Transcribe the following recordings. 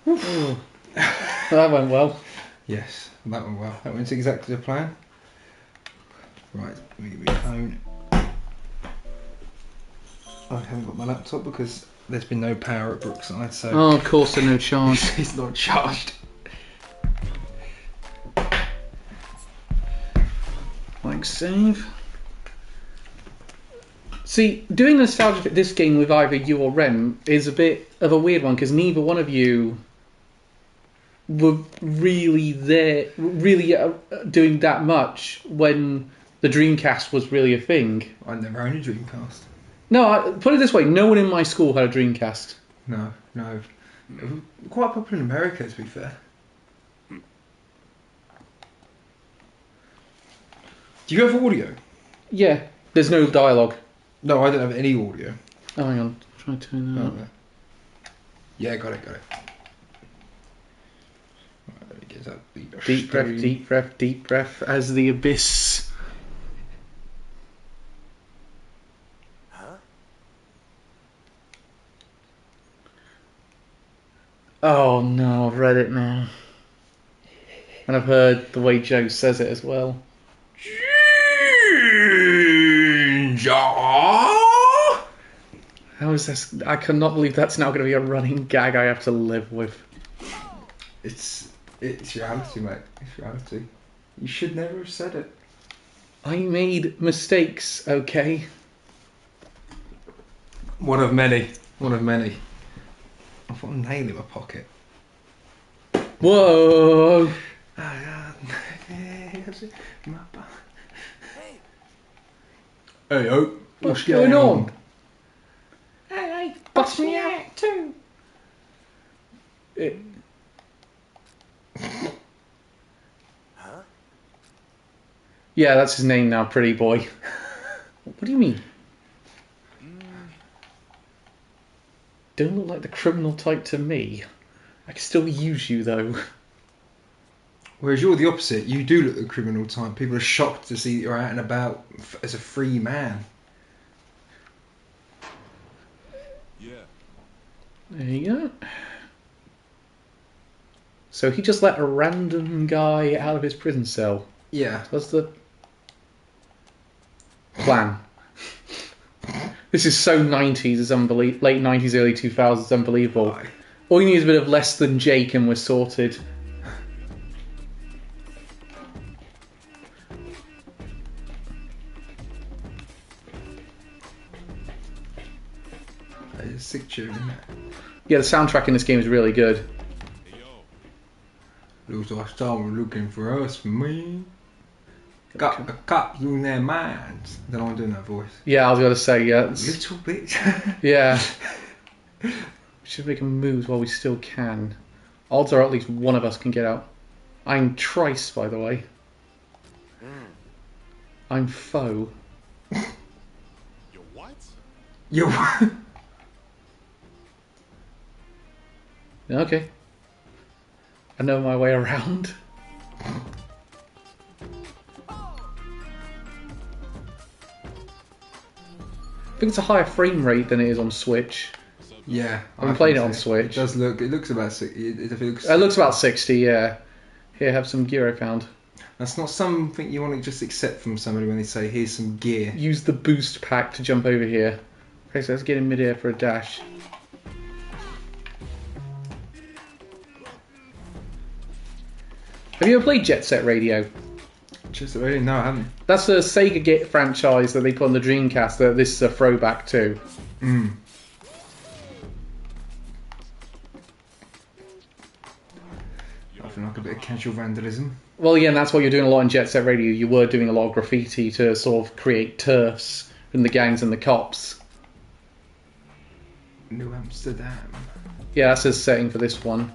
Well, that went well. Yes, that went well. That went exactly the plan. Right, let me get my phone. I haven't got my laptop because there's been no power at Brookside, so Oh, of course, there's no charge. it's not charged. Like save. See, doing nostalgia this game with either you or Rem is a bit of a weird one because neither one of you were really doing that much when the Dreamcast was really a thing. I never owned a Dreamcast. No, put it this way: no one in my school had a Dreamcast. No. It was quite popular in America, to be fair. Do you have audio? Yeah, there's no dialogue. No, I don't have any audio. Oh, hang on, try to turn that up. Yeah, got it. Right, let me get that Deep breath as the abyss. Huh? Oh no, I've read it now. And I've heard the way Joe says it as well. How is this? I cannot believe that's now going to be a running gag I have to live with. It's reality, mate. It's reality. You should never have said it. I made mistakes, okay? One of many. I've got a nail in my pocket. Whoa! Hey, Hey, yo. What's going on? hey, Bust me out too. Huh? Yeah, that's his name now, Pretty Boy. What do you mean? Don't look like the criminal type to me. I can still use you though. Whereas you're the opposite. You do look the criminal type. People are shocked to see that you're out and about as a free man. Yeah. There you go. So he just let a random guy out of his prison cell. Yeah. That's the plan. This is so 90s, it's unbelievable. Late 90s, early 2000s, it's unbelievable. All you need is a bit of less than Jake and we're sorted. It's a sick tune, isn't it? Yeah, the soundtrack in this game is really good. Hey, yo. Looks like someone looking for us, me. Got the cops in their minds. I don't know why I'm doing that voice. Yeah, I was going to say, yeah. Little bit. Yeah. We should make a move while we still can. Odds are at least one of us can get out. I'm Trice, by the way. I'm Foe. Yo, what? Yo. Okay. I know my way around. I think it's a higher frame rate than it is on Switch. Yeah. I'm playing it on Switch. It does look. It looks about 60. It looks. It looks about 60, yeah. Here, have some gear I found. That's not something you want to just accept from somebody when they say, "Here's some gear." Use the boost pack to jump over here. Okay, so let's get in midair for a dash. Have you ever played Jet Set Radio? Just really? No, I haven't. That's a Sega franchise that they put on the Dreamcast that this is a throwback to. I feel like a bit of casual vandalism. Well, yeah, and that's what you're doing a lot in Jet Set Radio. You were doing a lot of graffiti to sort of create turfs from the gangs and the cops. New Amsterdam. Yeah, that's a setting for this one.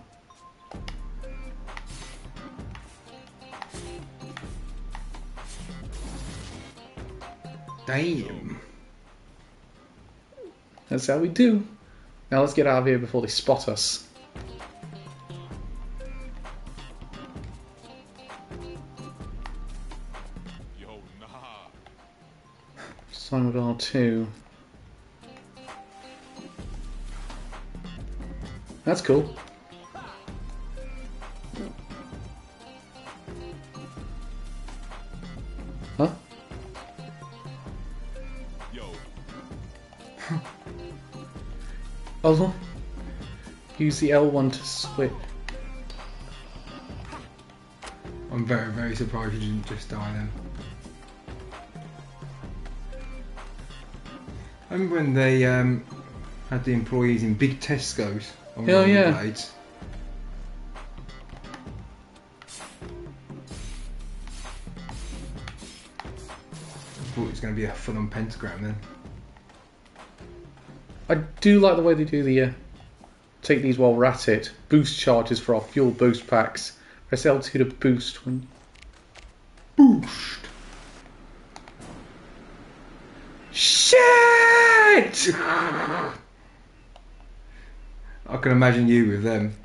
Damn. That's how we do. Now let's get out of here before they spot us. Yo, nah. Sign with R2. That's cool. Oh, use the L1 to switch. I'm very, very surprised you didn't just die then. I remember when they had the employees in big Tesco's on Oh, yeah. rollerblades. I thought it was going to be a full-on pentagram then. I do like the way they do the take these while we're at it. Boost charges for our fuel boost packs. Press L2 to boost when. Boost! Shit! I can imagine you with them.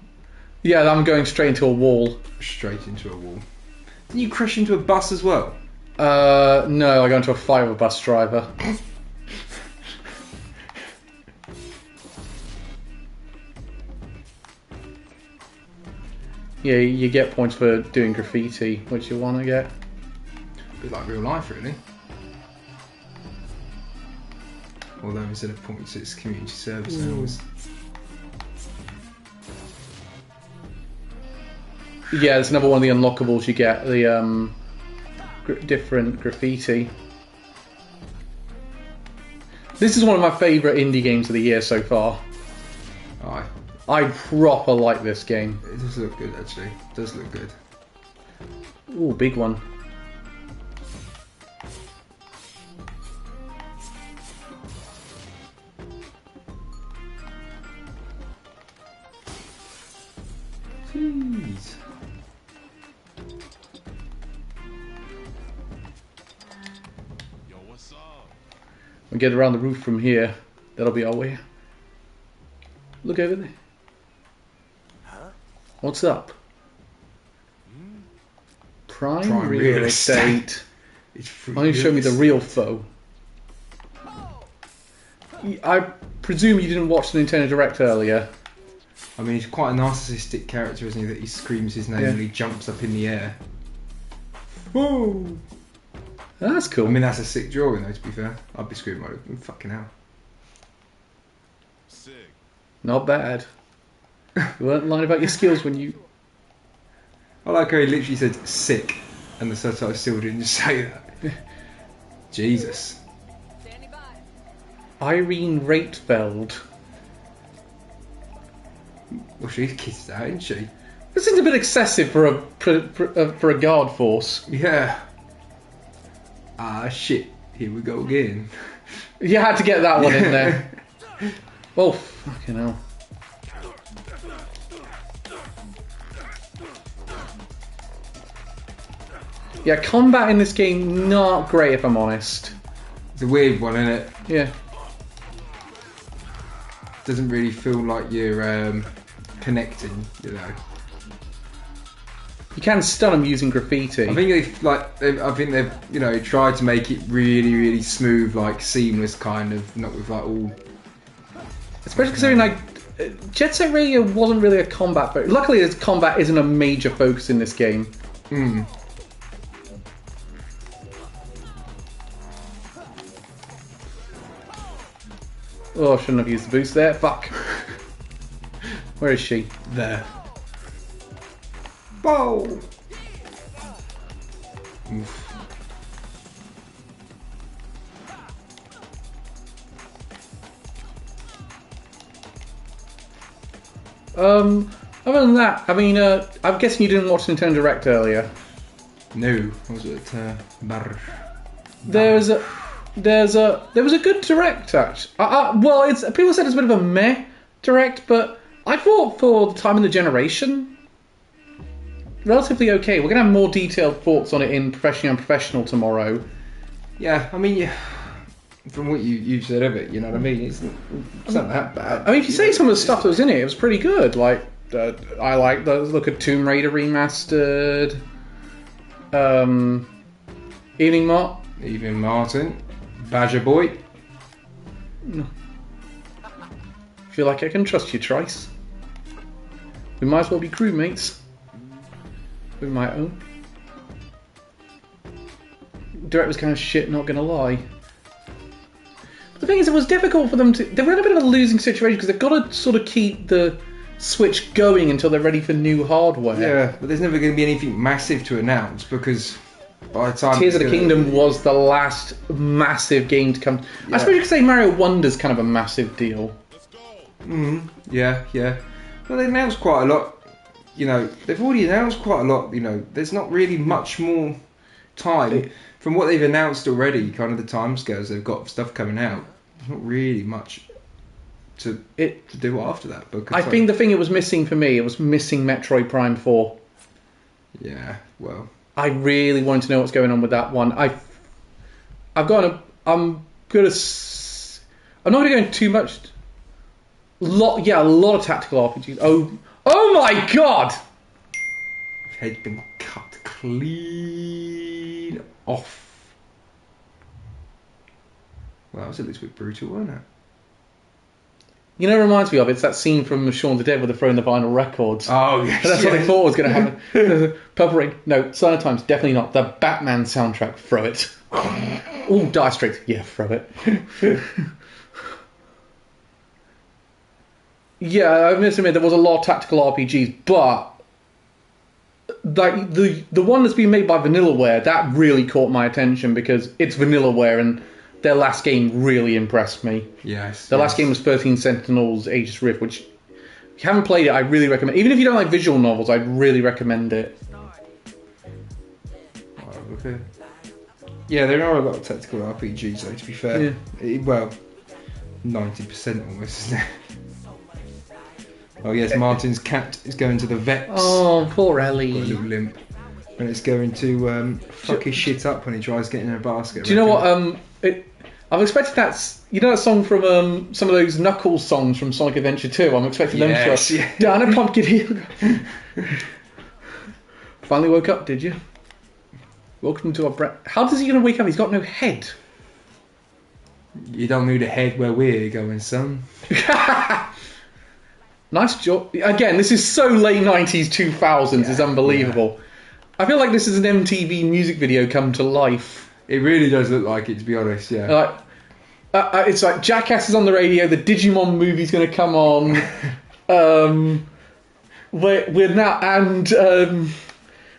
Yeah, I'm going straight into a wall. Straight into a wall. Didn't you crash into a bus as well? No, I go into a fight with a bus driver. Yeah, you get points for doing graffiti, which you want to get. A bit like real life, really. Although instead of points, it's community service hours. Yeah, there's another one of the unlockables you get, the different graffiti. This is one of my favourite indie games of the year so far. Aye. I proper like this game. It does look good, actually. It does look good. Ooh, big one. Jeez. Yo, what's up? We get around the roof from here. That'll be our way. Look over there. Huh? What's up? Prime, Prime real real estate. It's free. Why don't you show me the real foe? I presume you didn't watch the Nintendo Direct earlier. I mean, he's quite a narcissistic character, isn't he? That he screams his name Yeah. and he jumps up in the air. Whoa! That's cool. I mean, that's a sick drawing, though, to be fair. I'd be screaming like, fucking hell. Sick. Not bad. You weren't lying about your skills when you... I like how he literally said sick, and the subtitles still didn't just say that. Jesus. Irene Ratefeld. Well, she's kissed out, isn't she? This seems a bit excessive for a guard force. Yeah. Ah, shit. Here we go again. You had to get that one in there. Oh, fucking hell. Yeah, combat in this game, not great if I'm honest. It's a weird one, isn't it? Yeah. Doesn't really feel like you're connecting, you know. You can stun them using graffiti. I think they've you know tried to make it really, really smooth, like seamless, kind of, not with like all. Especially considering like Jet Set Radio wasn't really a combat, but luckily its combat isn't a major focus in this game. Hmm. Oh, I shouldn't have used the boost there. Fuck. Where is she? There. Bow. Oof. Other than that, I mean, I'm guessing you didn't watch Nintendo Direct earlier. No, was it Bar? There was a good Direct actually. Well, people said it's a bit of a meh Direct, but I thought for the time in the generation, relatively okay. We're gonna have more detailed thoughts on it in Professionally Unprofessional tomorrow. Yeah, I mean, yeah. From what you said of it, you know what I mean. It's not that bad. I mean, if you say some of the stuff that was in it, it was pretty good. Like, I like the look at Tomb Raider remastered. Evening Mart. Even Martin, Badger Boy. Feel like I can trust you, Trice. We might as well be crewmates. We might own. Direct was kind of shit, not gonna lie. The thing is, it was difficult for them to. They were in a bit of a losing situation because they've got to sort of keep the Switch going until they're ready for new hardware. Yeah, but there's never going to be anything massive to announce because by the time Tears of the Kingdom was the last massive game to come. Yeah. I suppose you could say Mario Wonder's kind of a massive deal. Yeah. Well, they announced quite a lot. You know, they've already announced quite a lot. You know, there's not really much more time from what they've announced already. Kind of the timescales they've got for stuff coming out. There's not really much to do after that. Because I think the thing it was missing for me, it was missing Metroid Prime 4. Yeah, well, I really wanted to know what's going on with that one. I'm not going to go into too much. A lot of tactical RPGs. Oh my god! head's been cut clean off. Well, that was a little bit brutal, wasn't it? You know, it reminds me of it's that scene from Shaun of the Dead where they're throwing the vinyl records. Oh, yes. That's what I thought was going to happen. Purple Rain. No, Silent Times, definitely not. The Batman soundtrack, throw it. Ooh, Dire Straits. Yeah, throw it. Yeah, I must admit there was a lot of tactical RPGs, but like the one that's been made by Vanillaware, that really caught my attention because it's Vanillaware and their last game really impressed me. Yes. The last game was 13 Sentinels Aegis Rift, which if you haven't played it, I really recommend. Even if you don't like visual novels, I'd really recommend it. Oh, okay. Yeah, there are a lot of tactical RPGs, though, to be fair. Yeah. Well, 90% almost, isn't it? Oh, yes, Martin's cat is going to the vets. Oh, poor Ellie. Got a little limp. And it's going to fuck his shit up when he tries getting in a basket. Do you know what? I'm expecting that song from some of those Knuckles songs from Sonic Adventure 2. I'm expecting them to yeah. down a pumpkin hill. Finally woke up, did you? Welcome to our How does he going to wake up? He's got no head. You don't need a head where we're going, son. Nice job. Again, this is so late 90s, 2000s. It's unbelievable. Yeah. I feel like this is an MTV music video come to life. It really does look like it, to be honest, yeah. It's like Jackass is on the radio, the Digimon movie's going to come on. We're now... And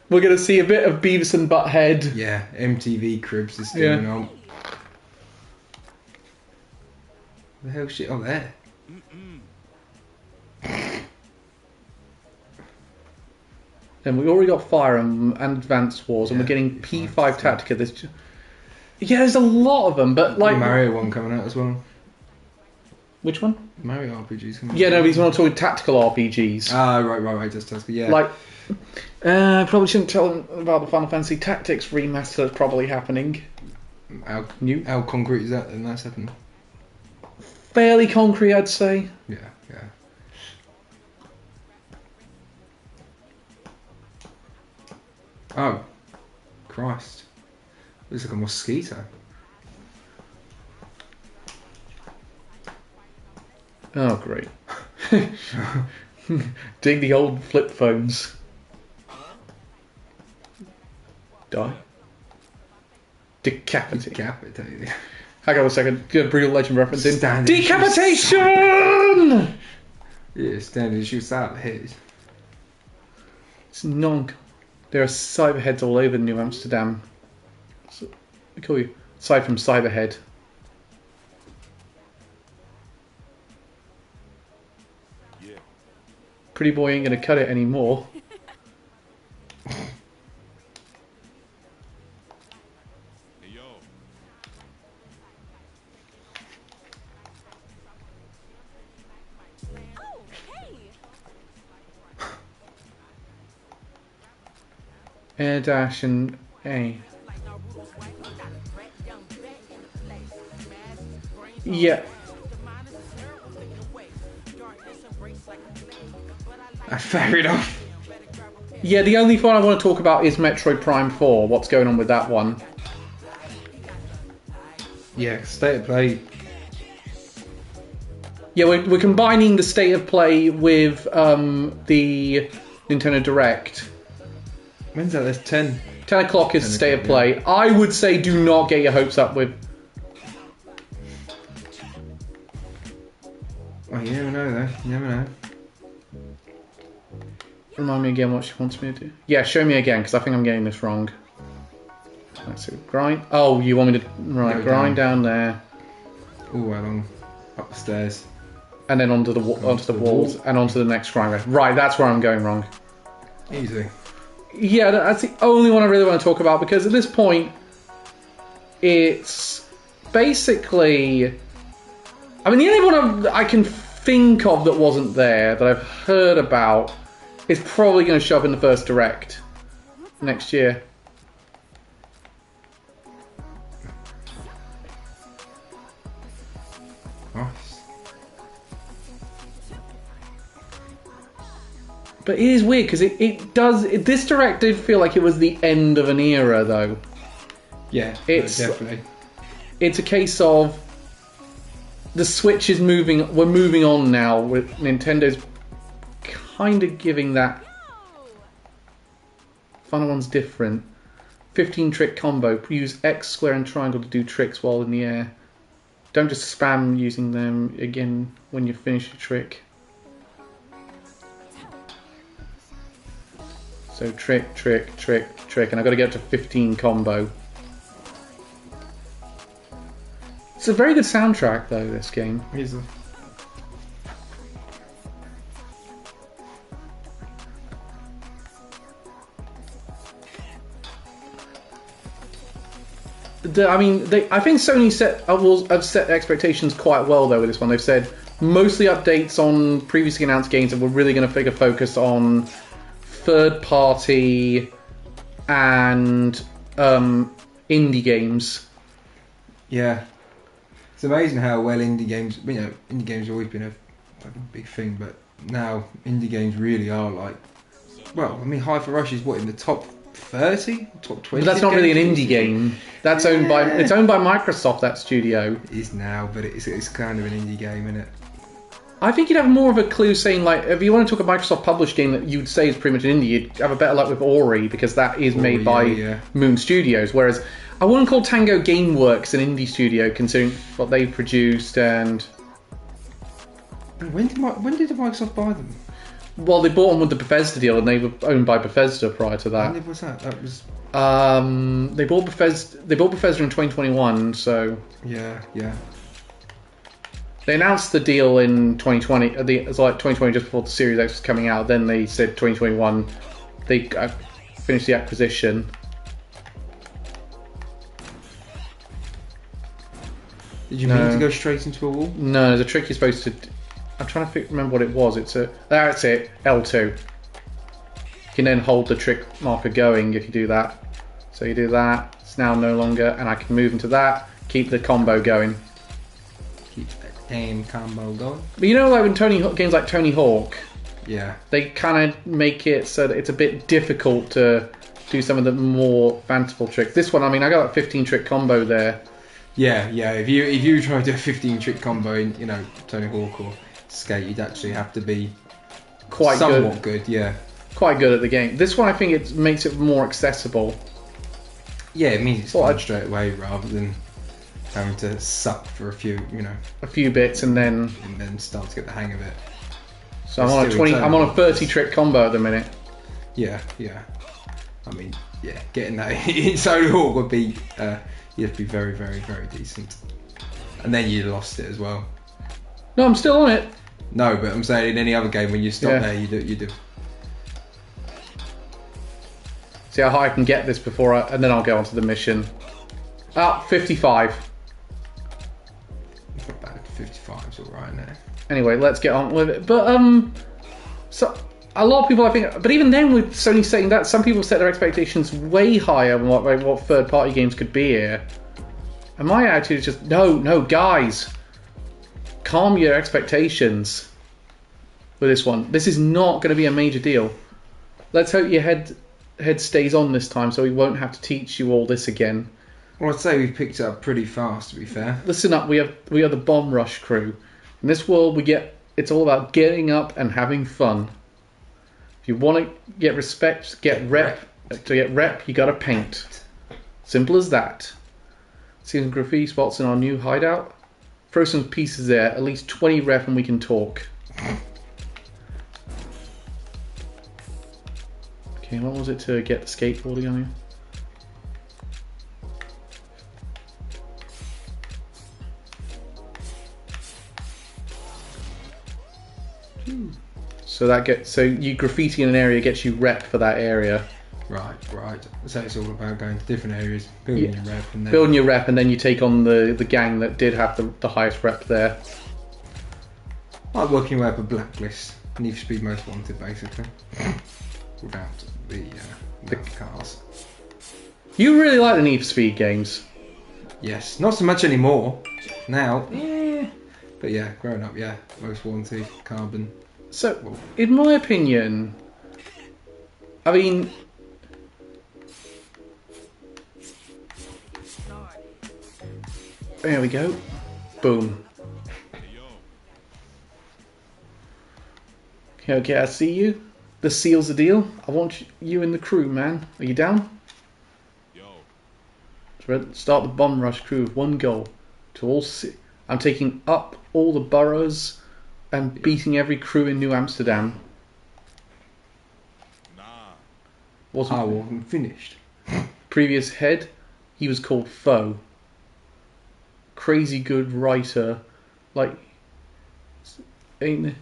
we're going to see a bit of Beavis and Butthead. Yeah, MTV Cribs is going on. The hell shit on there? Then we already got Fire and Advance Wars, and we're getting P5 Tactica. There's a lot of them, but like the Mario one coming out as well. Which one? Mario RPGs coming out. Yeah, no, but he's not talking tactical RPGs. Ah, right, just tactical. Yeah. Like, I probably shouldn't tell them about the Final Fantasy Tactics remaster that's probably happening. How concrete is that? Then that's happening. Fairly concrete, I'd say. Yeah. Oh, Christ. Looks like a mosquito. Oh, great. Dig the old flip phones. Die. Decapitate. Hang on a second. Good Brutal Legend reference in. Decapitation! Yeah, standing shoots out head. It's There are cyberheads all over New Amsterdam. So, we call you aside from Cyberhead. Yeah. Pretty boy ain't gonna cut it anymore. Hey yo. Air dash and A. Yeah. Fair enough. Yeah, the only one I want to talk about is Metroid Prime 4. What's going on with that one? Yeah, state of play. Yeah, we're combining the state of play with the Nintendo Direct. When's that? There's 10. 10 o'clock is the state of play. I would say do not get your hopes up with... Oh, you never know though. You never know. Remind me again what she wants me to do. Yeah, show me again, because I think I'm getting this wrong. Let's see. Grind. Oh, you want me to... Right, Go grind down there. All along up the stairs. And then onto the walls. And onto the next grind. Right, that's where I'm going wrong. Easy. Yeah, that's the only one I really want to talk about, because at this point, it's basically... I mean, the only one I can think of that wasn't there, that I've heard about, is probably going to show up in the first Direct next year. Nice. But it is weird, because this Direct did feel like it was the end of an era, though. Yeah, It's- definitely. It's a case of the Switch is moving. We're moving on now. With Nintendo's kind of giving that. Final one's different. 15 trick combo. Use X, square, and triangle to do tricks while in the air. Don't just spam using them again when you finish your trick. So trick, trick, trick, trick, and I've got to get to 15 combo. It's a very good soundtrack, though, this game. Easy. I think Sony have set expectations quite well, though, with this one. They've said mostly updates on previously announced games, and we're really going to focus on third-party and indie games. Yeah. It's amazing how well indie games... indie games have always been a fucking big thing, but now indie games really are like... Well, I mean, Hi-Fi Rush is what, in the top 30? Top 20? But that's not really an indie game. That's owned by Microsoft, that studio. It is now, but it's kind of an indie game, isn't it? I think you'd have more of a clue saying, like, if you want to talk a Microsoft published game that you'd say is pretty much an indie, you'd have a better luck with Ori, because that is made by Moon Studios, whereas I wouldn't call Tango Gameworks an indie studio, considering what they've produced, and... When did Microsoft buy them? Well, they bought them with the Bethesda deal, and they were owned by Bethesda prior to that. When was that? That was... They bought Bethesda in 2021, so... Yeah. They announced the deal in 2020. It was like 2020, just before the Series X was coming out. Then they said 2021. They finished the acquisition. Did you mean to go straight into a wall? No, there's a trick you're supposed to... I'm trying to remember what it was. That's it, L2. You can then hold the trick marker going if you do that. So you do that. It's now no longer... And I can move into that. Keep the combo going. Keep that damn combo going. But you know, like when games like Tony Hawk... Yeah. They kind of make it so that it's a bit difficult to do some of the more fanciful tricks. This one, I mean, I got a 15 trick combo there. Yeah. If you try to do a 15 trick combo in, Tony Hawk or Skate, you'd actually have to be somewhat good. Yeah. Quite good at the game. This one, I think it makes it more accessible. Yeah, it means it's fun straight away rather than having to suck for a few bits and then start to get the hang of it. So I'm on a 30 trick combo at the minute. Yeah. I mean, getting that in Tony Hawk would be you'd have to be very, very, very decent, and then you lost it as well. No, I'm still on it. No, but I'm saying in any other game when you stop there, you do. See how high I can get this and then I'll go on to the mission. 55. Not bad. 55's alright now. Anyway, let's get on with it. But so a lot of people, I think, but even then with Sony saying that, some people set their expectations way higher than what third-party games could be here. And my attitude is just, no, guys, calm your expectations with this one. This is not going to be a major deal. Let's hope your head stays on this time, so we won't have to teach you all this again. Well, I'd say we've picked it up pretty fast, to be fair. Listen up, we are the Bomb Rush crew. In this world, it's all about getting up and having fun. If you want to get respect, get rep. To get rep, you gotta paint. Simple as that. See some graffiti spots in our new hideout? throw some pieces there. At least 20 rep and we can talk. Okay, what was it to get the skateboarding on you? So you graffiti in an area gets you rep for that area. Right. So it's all about going to different areas, building your rep, and then building your rep, and then you take on the gang that did have the highest rep there. like working your way up a blacklist. Need for Speed Most Wanted, basically, without the cars. You really like the Need for Speed games. Yes, not so much anymore. Now, but yeah, growing up, yeah, Most Wanted, Carbon. So, in my opinion, I mean, there we go. Boom. Okay, I see you. This seals the deal. I want you in the crew, man. Are you down? Yo. Start the Bomb Rush crew with one goal. I'm taking up all the boroughs and beating every crew in New Amsterdam. Nah. Wasn't finished. Previous head, he was called Foe. Crazy good writer. Like, ain't...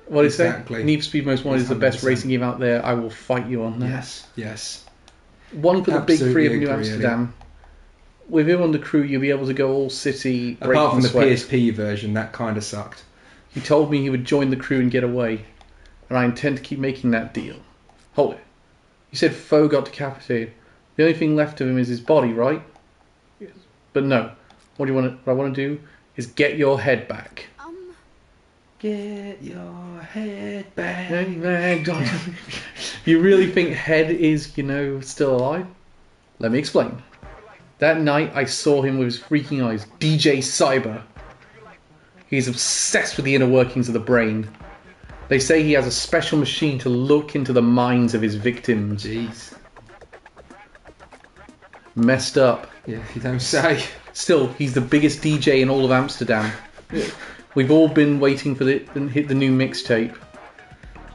What is Exactly. that? Need for Speed Most Wanted is the best 100%. racing game out there. I will fight you on that. Yes. One for the big three of Absolutely New agree, Amsterdam. With him on the crew, you'll be able to go all city. Apart from the sweat. PSP version, that kind of sucked. He told me he would join the crew and get away, and I intend to keep making that deal. Hold it. You said Foe got decapitated. The only thing left of him is his body, right? Yes. But no. What I want to do is get your head back. Get your head back. You really think Head is, still alive? Let me explain. That night I saw him with his freaking eyes. DJ Cyber. He's obsessed with the inner workings of the brain. They say he has a special machine to look into the minds of his victims. Jeez. Messed up. Yeah, if you don't say. Still, he's the biggest DJ in all of Amsterdam. We've all been waiting for hit the new mixtape.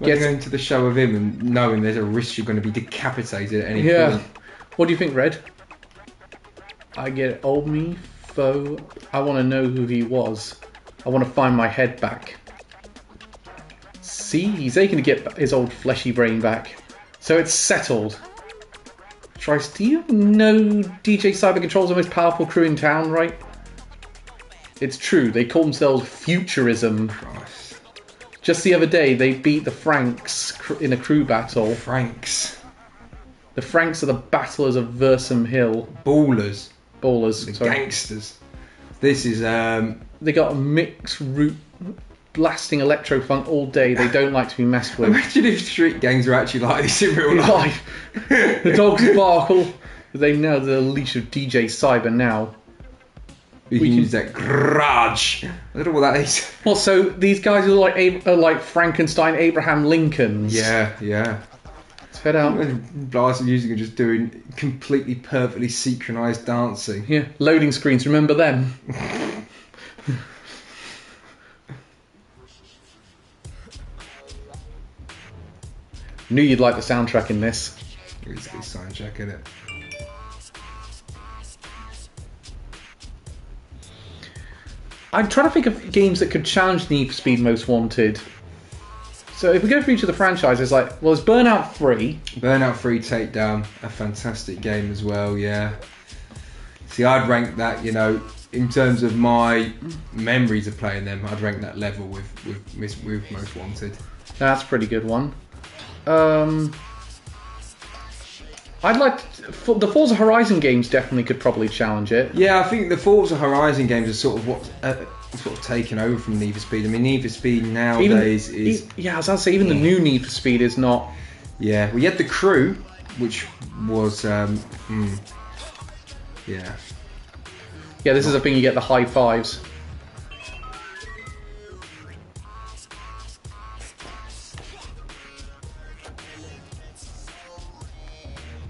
Going to the show with him and knowing there's a risk you're going to be decapitated at any point. What do you think, Red? I get old me, Foe. I want to know who he was. I want to find my head back. See, he's aching to get his old fleshy brain back. So it's settled. Trice, do you know DJ Cyber controls the most powerful crew in town, right? It's true, they call themselves Futurism. Christ. Just the other day, they beat the Franks in a crew battle. Franks. The Franks are the battlers of Versum Hill. Ballers. Ballers, sorry. Gangsters. This is, They got a mixed route, blasting electro funk all day. They don't like to be messed with. Imagine if street gangs were actually like this in real life. The dogs barkle. They know the leash of DJ Cyber now. We can use that garage. I don't know what that is. Well, so these guys are like Frankenstein, Abraham Lincolns. Yeah. Let's head out. Blast music and just doing completely perfectly synchronized dancing. Yeah, loading screens. Remember them? Knew you'd like the soundtrack in this. It's a good soundtrack, isn't it? I'm trying to think of games that could challenge Need for Speed Most Wanted. So if we go through each of the franchises, there's Burnout 3. Burnout 3 Takedown, a fantastic game as well, yeah. See, I'd rank that, in terms of my memories of playing them, I'd rank that level with Most Wanted. That's a pretty good one. I'd like the Forza Horizon games definitely could probably challenge it. Yeah, I think the Forza Horizon games are sort of what's taken over from Need for Speed. I mean, Need for Speed nowadays is... Yeah, I was about to say, even the new Need for Speed is not... Yeah, we had The Crew, which was... Yeah, this is a thing you get the high fives.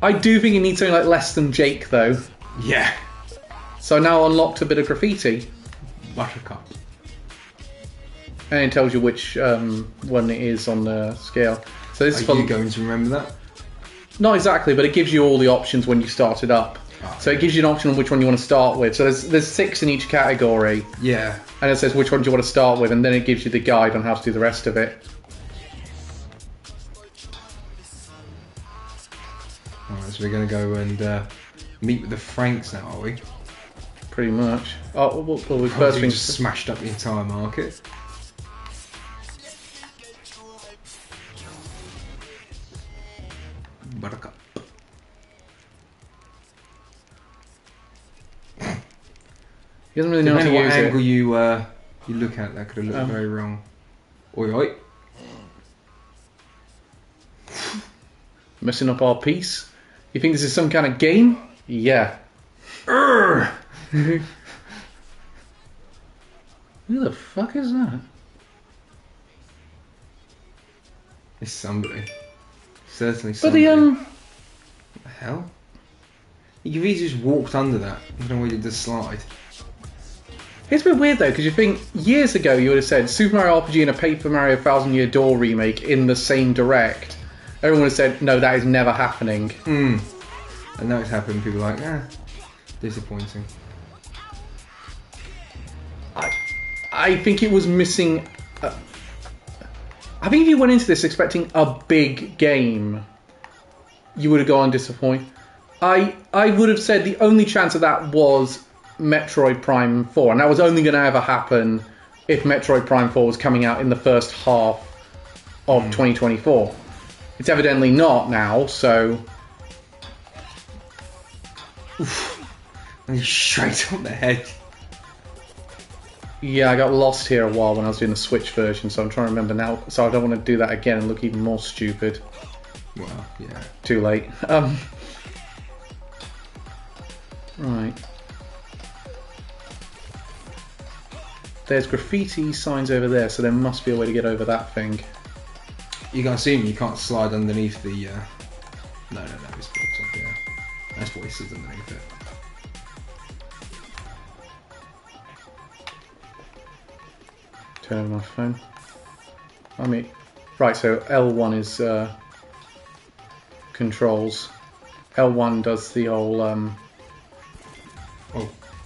I do think you need something like Less Than Jake, though. Yeah. So now unlocked a bit of graffiti. Buttercup. And it tells you which one it is on the scale. So this is Are you going to remember that? not exactly, but it gives you all the options when you start it up. Oh. So it gives you an option on which one you want to start with. So there's 6 in each category, Yeah. and it says which one do you want to start with, and then it gives you the guide on how to do the rest of it. Alright, so we're going to go and meet with the Franks now, are we? Pretty much. Oh, well, we We first thing. just smashed up the entire market. Buttercup. He doesn't really know how to Depending what use angle it. you look at, that could have looked very wrong. Oi oi. Messing up our piece. You think this is some kind of game? Yeah. Urgh. Who the fuck is that? It's somebody. Certainly But somebody. the What the hell? You could have easily just walked under that. I don't know why you did the slide. It's a bit weird though, because you think years ago you would have said Super Mario RPG and a Paper Mario Thousand Year Door remake in the same direct. Everyone would have said, no, that is never happening. And now it's happened. People are like, disappointing. I think it was missing. I think if you went into this expecting a big game, you would have gone disappointed. I would have said the only chance of that was Metroid Prime 4, and that was only going to ever happen if Metroid Prime 4 was coming out in the first half of 2024. It's evidently not now, so... And he's straight on the head. Yeah, I got lost here a while when I was doing the Switch version, so I'm trying to remember now, so I don't want to do that again and look even more stupid. Well, yeah. Too late. Right. There's graffiti signs over there, so there must be a way to get over that thing. You can assume you can't slide underneath the. No, it's blocked off. Yeah, that's voices underneath it. Turn on my phone. Right. So L1 is controls. L1 does the whole. Oh,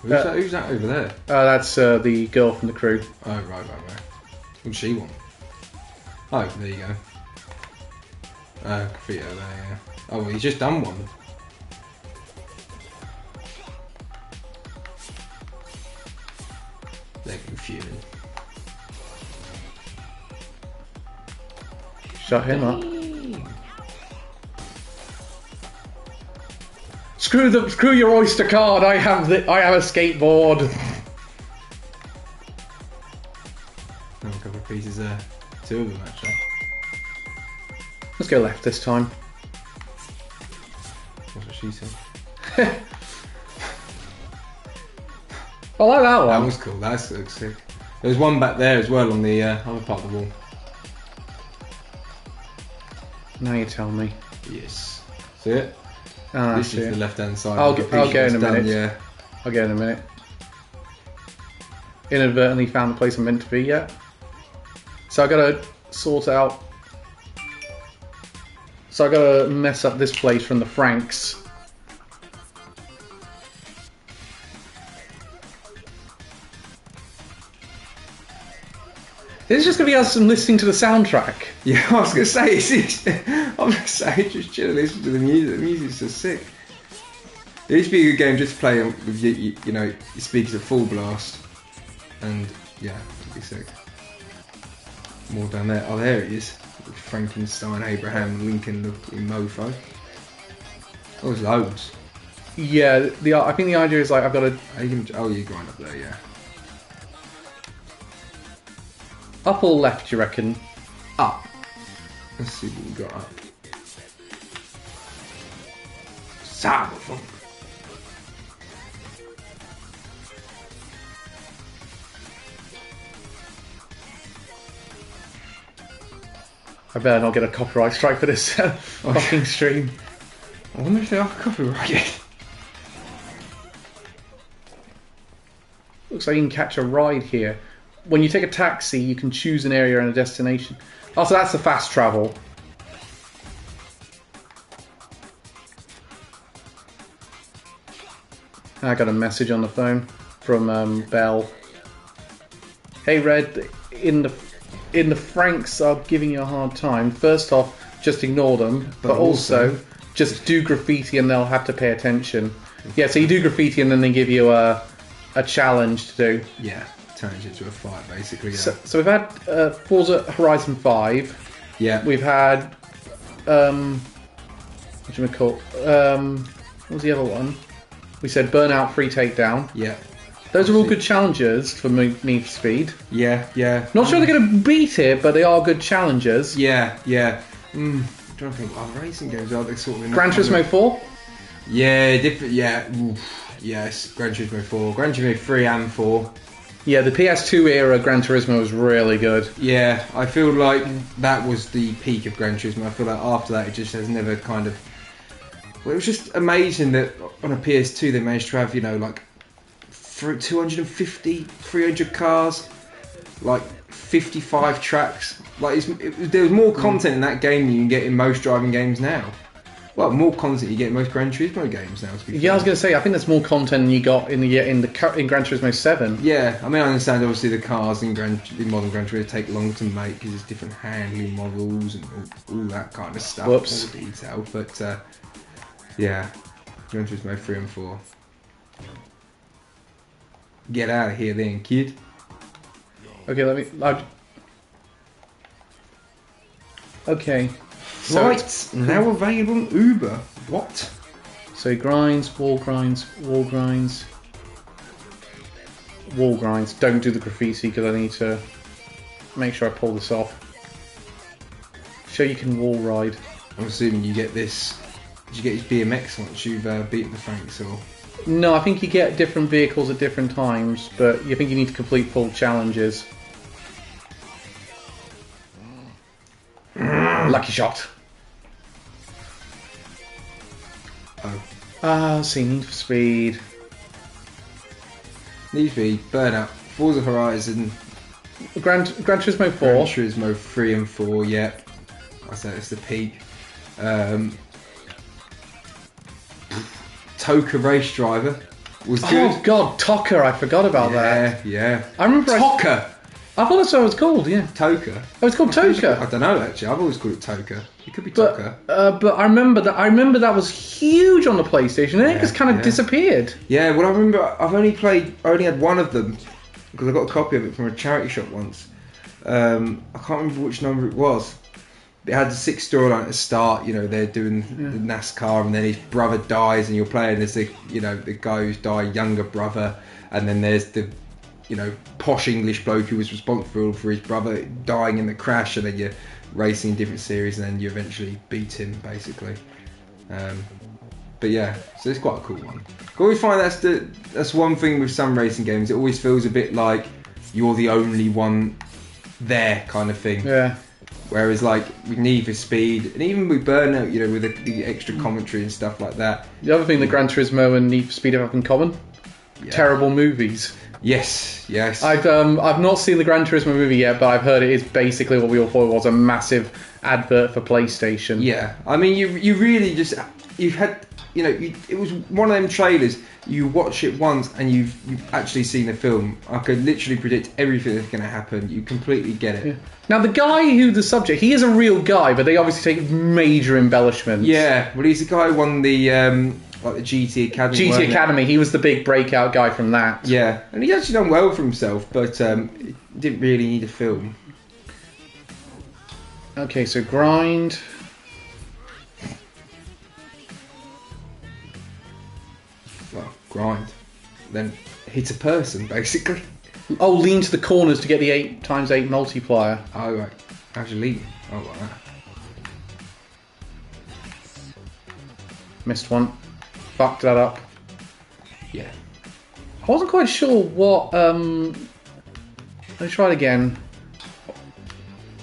who's that over there? That's the girl from the crew. Oh, right. What's she want? Oh, there you go. Graffiti over there, yeah. Oh, well, he's just done one. They're confusing. Shut him up. Screw your Oyster card. I have a skateboard. Oh, a couple of pieces there. 2 of them actually. Let's go left this time. That's what she said. I like that That one. was cool. That looks sick. There's one back there as well on the other part of the wall. Now you tell me. Yes. See it? Ah, This see is it. the left-hand side. I'll of the go in a piece that's minute. Yeah. I'll get in a minute. Inadvertently found the place I'm meant to be yet. So I gotta sort out. So I gotta mess up this place from the Franks. This is just gonna be us listening to the soundtrack. Yeah, I was gonna say, just chilling, listening to the music. The music's so sick. It used to be a good game just to play with you know, your speakers at full blast, and yeah, it'd be sick. More down there. Oh, there it is. Frankenstein, Abraham Lincoln looking mofo. Oh, there's loads. Yeah, I think the idea is like I've got to Oh, you grind up there, yeah. up or left. You reckon? Up. Let's see what we got up. Cyberfunk. I better not get a copyright strike for this fucking stream. I wonder if they are copyrighted. looks like you can catch a ride here. When you take a taxi, you can choose an area and a destination. Oh, so that's the fast travel. I got a message on the phone from Belle. Hey Red, in the Franks are giving you a hard time. First off, just ignore them, but also just do graffiti and they'll have to pay attention. Yeah, so you do graffiti and then they give you a challenge to do. Yeah, turns into a fight basically. Yeah. So we've had Forza Horizon 5. Yeah. We've had what do you call? What was the other one? We said Burnout Free Takedown. Yeah. Those are all good challenges for Need for Speed. Yeah, yeah. Not sure they're going to beat it, but they are good challenges. Yeah, yeah. I'm trying to think. Other racing games are they sort of in Gran Turismo 4. Yeah, different. Yeah, yes. Gran Turismo 4, Gran Turismo 3 and 4. Yeah, the PS2 era Gran Turismo was really good. Yeah, I feel like that was the peak of Gran Turismo. I feel like after that it just has never kind of. Well, it was just amazing that on a PS2 they managed to have, you know, like 250, 300 cars, like 55 tracks. Like there was more content in that game than you can get in most driving games now. Well, more content you get in most Gran Turismo games now. To be fair. Yeah, I was going to say I think there's more content than you got in Gran Turismo 7. Yeah, I mean I understand obviously the cars in modern Gran Turismo take longer to make because there's different handling models and all that kind of stuff, Whoops. all the detail. But yeah, Gran Turismo 3 and 4. Get out of here then, kid. Okay, okay. So Right, now available on Uber. What? So grinds, wall grinds, wall grinds, wall grinds. Don't do the graffiti because I need to make sure I pull this off. Show you can wall ride. I'm assuming you get this. Did you get his BMX once you've beaten the Franks or? No, I think you get different vehicles at different times, but you think you need to complete full challenges. Lucky shot. Oh. Let's see, Need for Speed. Need for Speed, Burnout, Forza Horizon, Gran Turismo 4. Gran Turismo 3 and 4, yeah. I said it's the peak. Toka Race Driver was good. Oh god, Toka, I forgot about that. Yeah. I remember Toka! I thought that's what it was called, yeah. Toka? Oh, it's called Toka. I don't know actually, I've always called it Toka. It could be But, Toka. but I remember that was huge on the PlayStation. And it just kind of disappeared. Yeah, well I remember I only had one of them because I got a copy of it from a charity shop once. I can't remember which number it was. It had the 6 storyline at the start, you know, they're doing the NASCAR and then his brother dies and you're playing as the guy who's died, younger brother, and then there's the, you know, posh English bloke who was responsible for his brother dying in the crash, and then you're racing in different series and then you eventually beat him, basically. But yeah, so it's quite a cool one. I always find that's one thing with some racing games, it always feels a bit like you're the only one there kind of thing. Yeah. Whereas like with Need for Speed and even with Burnout, you know, with the extra commentary and stuff like that. The other thing that Gran Turismo and Need for Speed have in common: terrible movies. Yes. I've not seen the Gran Turismo movie yet, but I've heard it is basically what we all thought was a massive advert for PlayStation. Yeah, I mean you really just you've had, you know, it was one of them trailers. You watch it once and you've actually seen the film. I could literally predict everything that's going to happen. You completely get it. Yeah. Now the guy the subject, he is a real guy, but they obviously take major embellishments. Yeah, well he's the guy who won the like the GT Academy. GT Academy, he was the big breakout guy from that. Yeah, and he's actually done well for himself, but didn't really need a film. Okay, so grind. Well, grind. Then hit a person, basically. Oh, lean to the corners to get the 8x8 multiplier. Oh, right. How's your lean? Oh, like that. Missed one. Fucked that up. Yeah. I wasn't quite sure what... Let me try it again.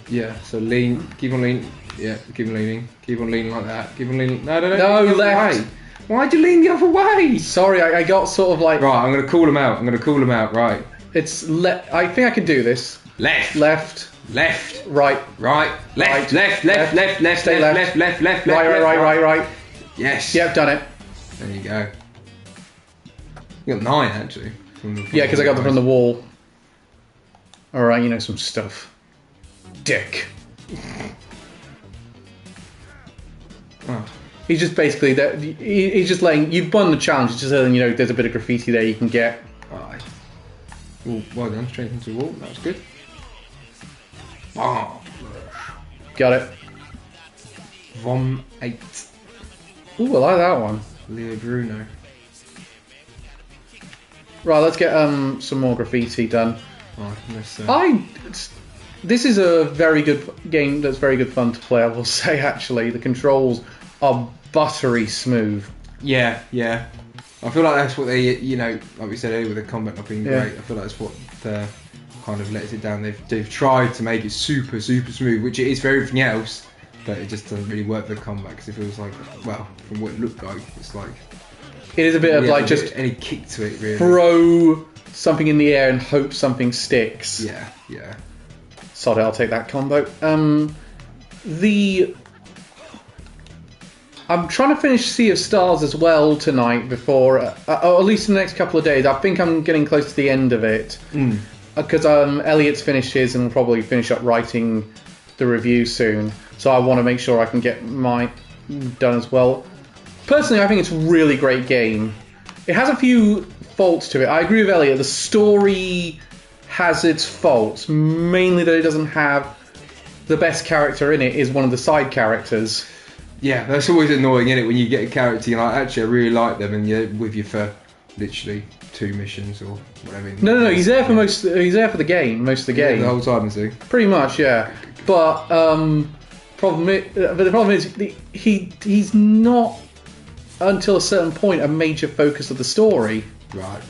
Yeah, so lean. Keep on leaning. Yeah, keep on leaning. Keep on leaning like that. Keep on leaning. No, No, the other left. way. Why'd you lean the other way? Sorry, I got sort of like... Right, I'm going to call him out. Right. I think I can do this. Left. Left. Left. Right. Right. Left. Right. Left. Stay left. Left. Right. Yes. Yep, done it. There you go. You got 9 actually. Yeah, because I got them from the wall. Alright, you know some stuff. Dick. Oh. He's just basically that. He's just letting you've won the challenge. He's just letting you know there's a bit of graffiti there you can get. Alright. Oh, well done. Straight into the wall. That was good. Bomb Rush. Got it. Vom 8. Ooh, I like that one. Leo Bruno. Right, let's get some more graffiti done. Right, This is a very good game. That's very good fun to play. I will say, actually, the controls are buttery smooth. Yeah. I feel like that's what they, you know, like we said earlier, with the combat not being great. I feel like that's what kind of lets it down. They've tried to make it super smooth, which it is for everything else, but it just doesn't really work for the combat because it feels like, well, from what it looked like, it's like it is a bit of like just any kick to it, really. Throw something in the air and hope something sticks. Yeah. Sod it, I'll take that combo. I'm trying to finish Sea of Stars as well tonight before, or at least in the next couple of days. I think I'm getting close to the end of it. Because Elliot's finished his and will probably finish up writing the review soon. So I want to make sure I can get mine done as well. Personally, I think it's a really great game. It has a few faults to it. I agree with Elliot. The story has its faults. Mainly that it doesn't have the best character in it is one of the side characters. Yeah, that's always annoying, isn't it? When you get a character, you're like, actually, I really like them, and you're with you for literally 2 missions or whatever. No. He's there for He's there for the game, most of the game. The whole time, is he? Pretty much, yeah. But the problem is he's not until a certain point a major focus of the story. Right.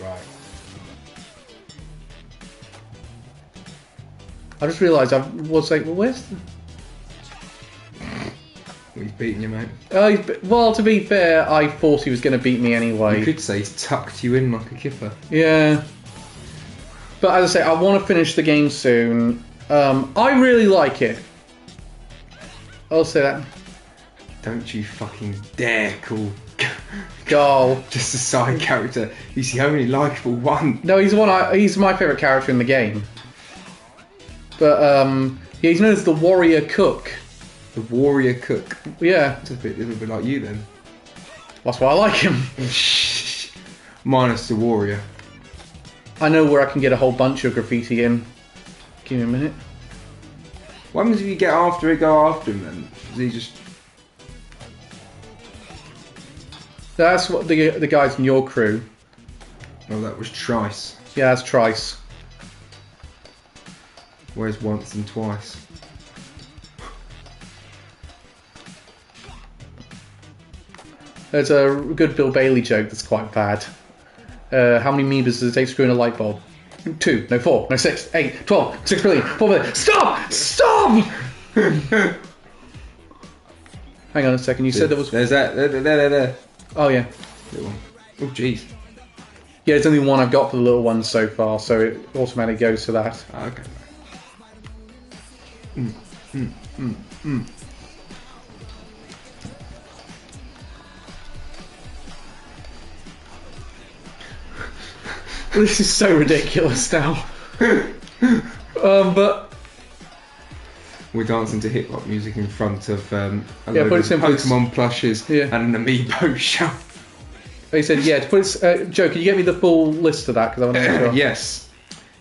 I just realised I was like, well, where's the... Well, he's beating you, mate. Well, to be fair, I thought he was going to beat me anyway. You could say he's tucked you in like a kipper. Yeah. But as I say, I want to finish the game soon. I really like it. I'll say that. Don't you fucking dare call Goal. just a side character. He's the only likeable one. No, he's he's my favourite character in the game. But yeah, he's known as the Warrior Cook. The Warrior Cook. Yeah. It's a little bit like you then. That's why I like him. Minus the Warrior. I know where I can get a whole bunch of graffiti in. Give me a minute. What happens if you get after it, go after him then? Is he just... That's what the guys in your crew. Oh, that was Trice. Yeah, that's Trice. Where's once and twice? There's a good Bill Bailey joke that's quite bad. How many amoebas does it take to screw in a light bulb? 2, no 4, no 6, 8, 12, 6 billion, 4 billion. Stop! Stop! Hang on a second, you said there was... There's that. There. Oh, yeah. Little one. Oh, jeez. Yeah, there's only one I've got for the little ones so far, so it automatically goes to that. Oh, okay. This is so ridiculous now. But we're dancing to hip hop music in front of a Yeah, load put it of simply, Pokemon plushes Yeah. and an amiibo shop. he said, yeah, to put it, Joe, can you get me the full list of that? Because I want to make sure. Yes.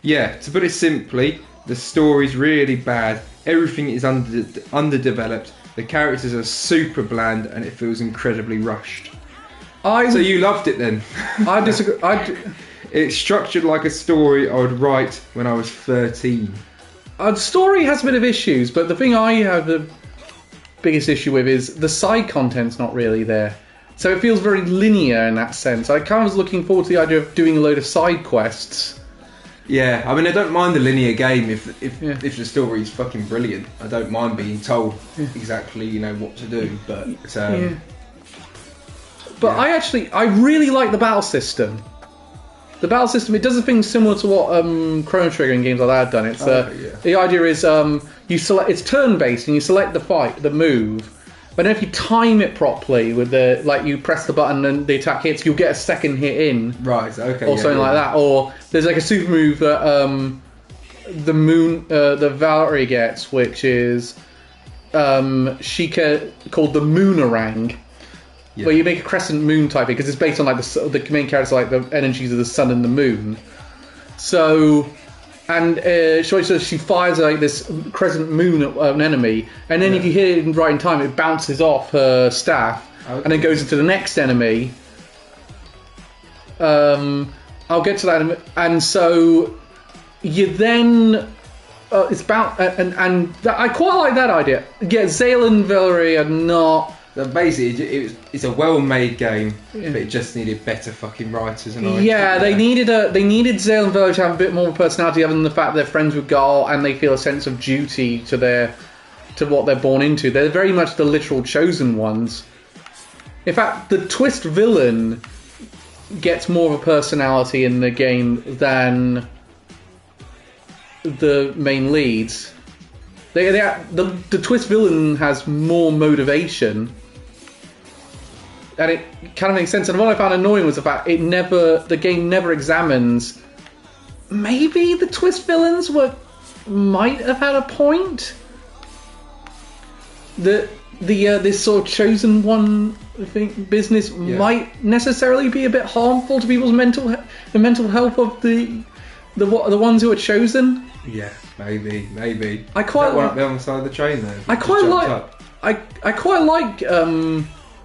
Yeah, to put it simply, the story's really bad. Everything is underdeveloped. The characters are super bland and it feels incredibly rushed. So you loved it then? I disagree. It's structured like a story I would write when I was 13. The story has a bit of issues, but the thing I have the biggest issue with is the side content's not really there. So it feels very linear in that sense. I kind of was looking forward to the idea of doing a load of side quests. Yeah, I mean, I don't mind the linear game if the story is fucking brilliant. I don't mind being told exactly, what to do. But But I really like the battle system. The battle system, it does a thing similar to what Chrono Trigger in games like that have done. It's the idea is you select, it's turn-based, and you select the move. But then if you time it properly with you press the button and the attack hits, you'll get a second hit in. Right. Okay. Or something like that. Or there's like a super move that the Valkyrie gets, which is called the Moonerang. Yeah. Where you make a crescent moon type because it's based on like the main characters like the energies of the sun and the moon. So, and she fires like this crescent moon at an enemy, and then if you hit it right in time, it bounces off her staff and then goes into the next enemy. I'll get to that, and so you then. It's about I quite like that idea. Yeah, Zale and Valerie are not. Basically, it's a well-made game, but it just needed better fucking writers and they needed Zale and Valerie to have a bit more personality, other than the fact they're friends with Garl and they feel a sense of duty to what they're born into. They're very much the literal chosen ones. In fact, the twist villain gets more of a personality in the game than the main leads. The twist villain has more motivation, and it kind of makes sense. And what I found annoying was the fact the game never examines. Maybe the twist villains might have had a point. This sort of chosen one business might necessarily be a bit harmful to people's mental health of the ones who are chosen. Yeah, maybe. I quite like them on the side of the train though. I quite like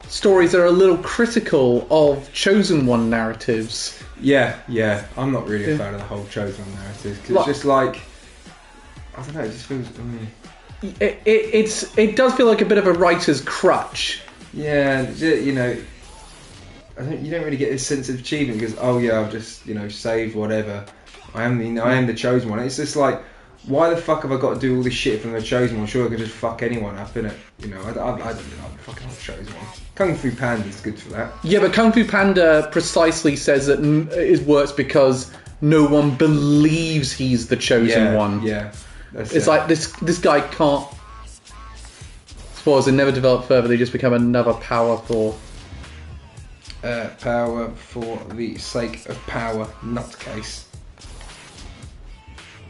stories that are a little critical of chosen one narratives. Yeah. I'm not really a fan of the whole chosen one narrative because it's just like, I don't know. It just feels. It does feel like a bit of a writer's crutch. Yeah, you know. You don't really get this sense of achievement because I've just saved whatever. I am the chosen one. It's just like, why the fuck have I got to do all this shit from the chosen one? Sure, I could just fuck anyone up, innit? I don't know. I'm fucking the chosen one. Kung Fu Panda's good for that. Yeah, but Kung Fu Panda precisely says that it works because no one believes he's the chosen one. Yeah, it's like this guy can't. Spoilers, they never develop further. They just become another power for the sake of power, nutcase.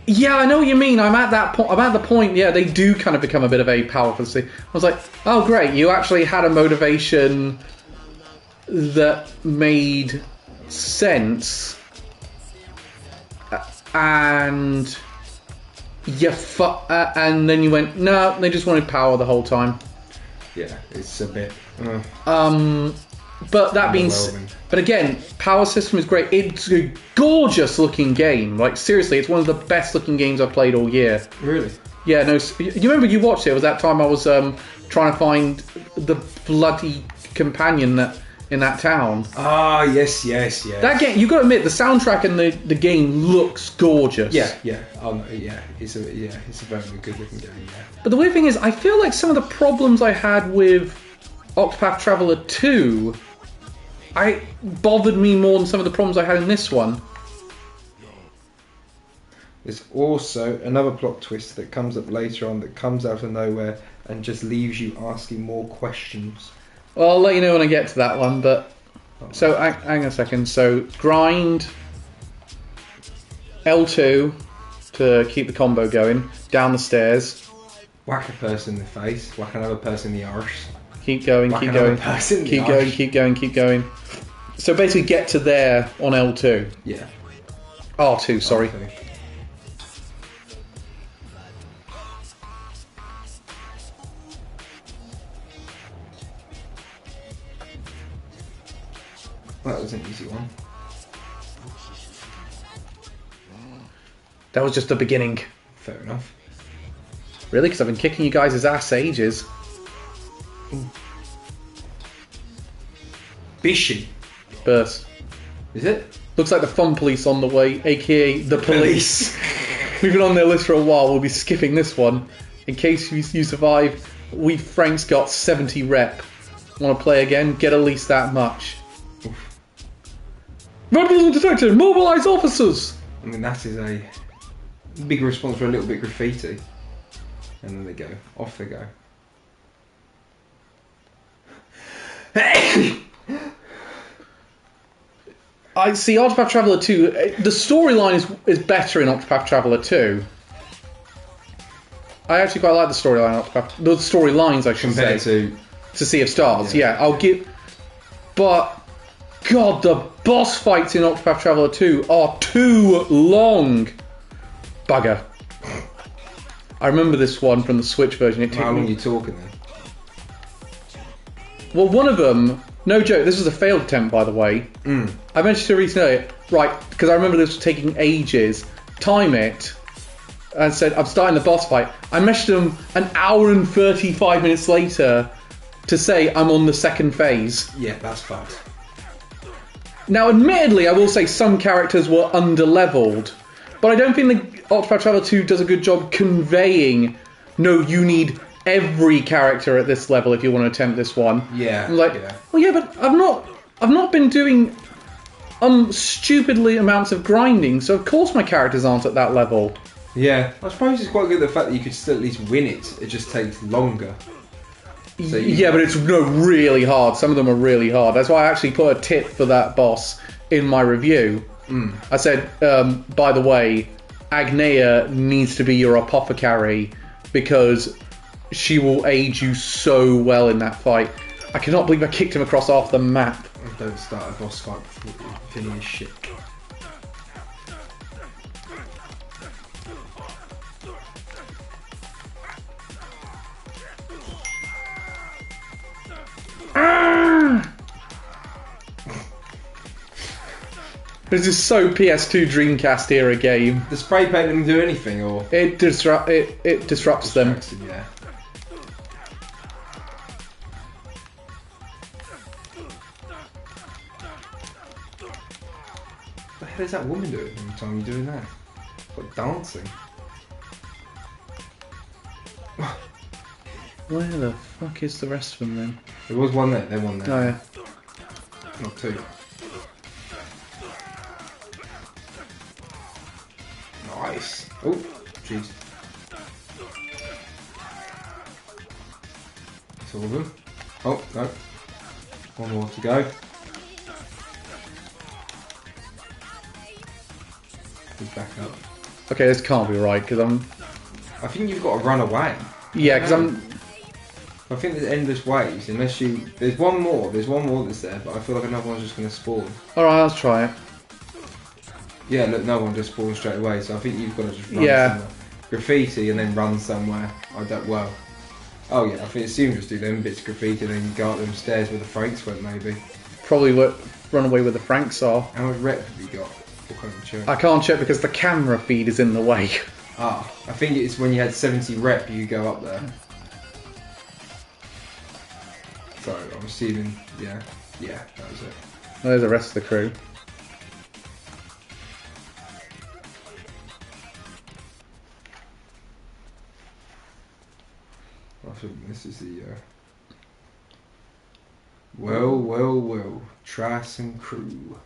Yeah, I know what you mean. I'm at that point. I'm at the point. Yeah, they do kind of become a bit of a powerful thing. I was like, oh great, you actually had a motivation that made sense, and and then you went, no, they just wanted power the whole time. Yeah, it's a bit. But that means, but again, power system is great. It's a gorgeous looking game. Like seriously, it's one of the best looking games I've played all year. Really? Yeah. No. You remember you watched it? It was that time I was trying to find the bloody companion in that town. Ah, yes. That game, you got to admit, the soundtrack in the game looks gorgeous. Yeah. It's a very good looking game. Yeah. But the weird thing is, I feel like some of the problems I had with Octopath Traveler 2 bothered me more than some of the problems I had in this one. There's also another plot twist that comes up later on that comes out of nowhere and just leaves you asking more questions. Well, I'll let you know when I get to that one, but... So, hang on a second. So, grind L2 to keep the combo going, down the stairs. Whack a person in the face, whack another person in the arse. Keep going, keep going. Keep going. So basically get to there on L2. Yeah. R2, sorry. R2. Well, that was an easy one. That was just the beginning. Fair enough. Really? Because I've been kicking you guys' ass ages. Ooh. Bishi. Burst. Is it? Looks like the fun police on the way, aka the police. We've been on their list for a while, we'll be skipping this one. In case you survive, we Frank's got 70 rep. Want to play again? Get at least that much. Vandalism detected! Mobilise officers! I mean, that is a big response for a little bit graffiti. And then they go. Off they go. I see Octopath Traveler 2, the storyline is better in Octopath Traveler 2. I actually quite like the storyline, the storylines I should Compared say. To Sea of Stars, Yeah. I'll give... But, God, the boss fights in Octopath Traveler 2 are too long. Bugger. I remember this one from the Switch version. How long are you talking then? Well, one of them... No joke, this was a failed attempt, by the way. I mentioned to Reese earlier, right, because I remember this was taking ages. Time it, and said, I'm starting the boss fight. I messaged them an hour and 35 minutes later to say I'm on the second phase. Yeah, that's fucked. Now, admittedly, I will say some characters were under-leveled, but I don't think the Octopath Traveler 2 does a good job conveying, no, you need every character at this level if you want to attempt this one. Yeah. I'm like, yeah. well, yeah, but I've not been doing stupidly amounts of grinding, so of course my characters aren't at that level. Yeah. I suppose it's quite good the fact that you could still at least win it. It just takes longer. So Yeah, but it's really hard. Some of them are really hard. That's why I actually put a tip for that boss in my review. I said, by the way, Agnea needs to be your apothecary because she will aid you so well in that fight. I cannot believe I kicked him across half the map. Don't start a boss fight before you finish shit. This is so PS2 Dreamcast era game. Does spray paint them do anything, or It disrupts them. Yeah. What the hell is that woman doing every time you're doing that? Like dancing. Where the fuck is the rest of them then? There was one there, one there. Oh yeah. Not two. Nice. Oh, jeez. That's all of them. Oh, no. One more to go. He's back up. Okay, this can't be right because I think you've got to run away. Yeah, because I think there's endless ways, unless you... There's one more that's there, but I feel like another one's just going to spawn. Alright, let's try it. Yeah, look, no one just spawns straight away, so I think you've got to just run Yeah. somewhere. Graffiti and then run somewhere. I don't... Well... Oh yeah, I think it's assumed just do them bits of graffiti and then go up them stairs where the Franks went, maybe. Probably run away where the Franks are. How much rep have you got? What kind of check? I can't check because the camera feed is in the way. Ah, I think it's when you had 70 rep you go up there. So, I'm assuming... Yeah, that was it. There's the rest of the crew. I think this is the... Well, try some crew.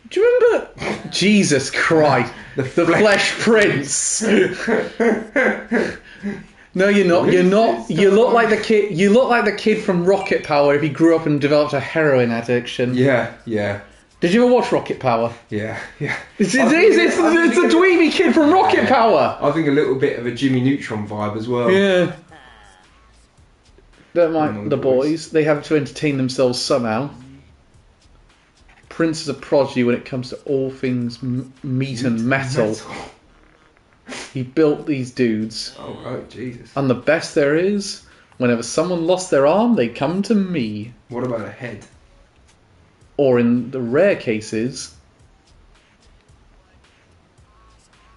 Do you remember? Jesus Christ, The the Flesh Prince. No, you're not. You're not. You look like the kid. You look like the kid from Rocket Power if he grew up and developed a heroin addiction. Yeah. Did you ever watch Rocket Power? Yeah. It's a dweeby kid from Rocket Power. I think a little bit of a Jimmy Neutron vibe as well. Yeah. Don't Come on, mind the boys. They have to entertain themselves somehow. Prince is a prodigy when it comes to all things meat and metal. He built these dudes. Oh, right, Jesus. And the best there is, whenever someone lost their arm, they come to me. What about a head? Or in the rare cases,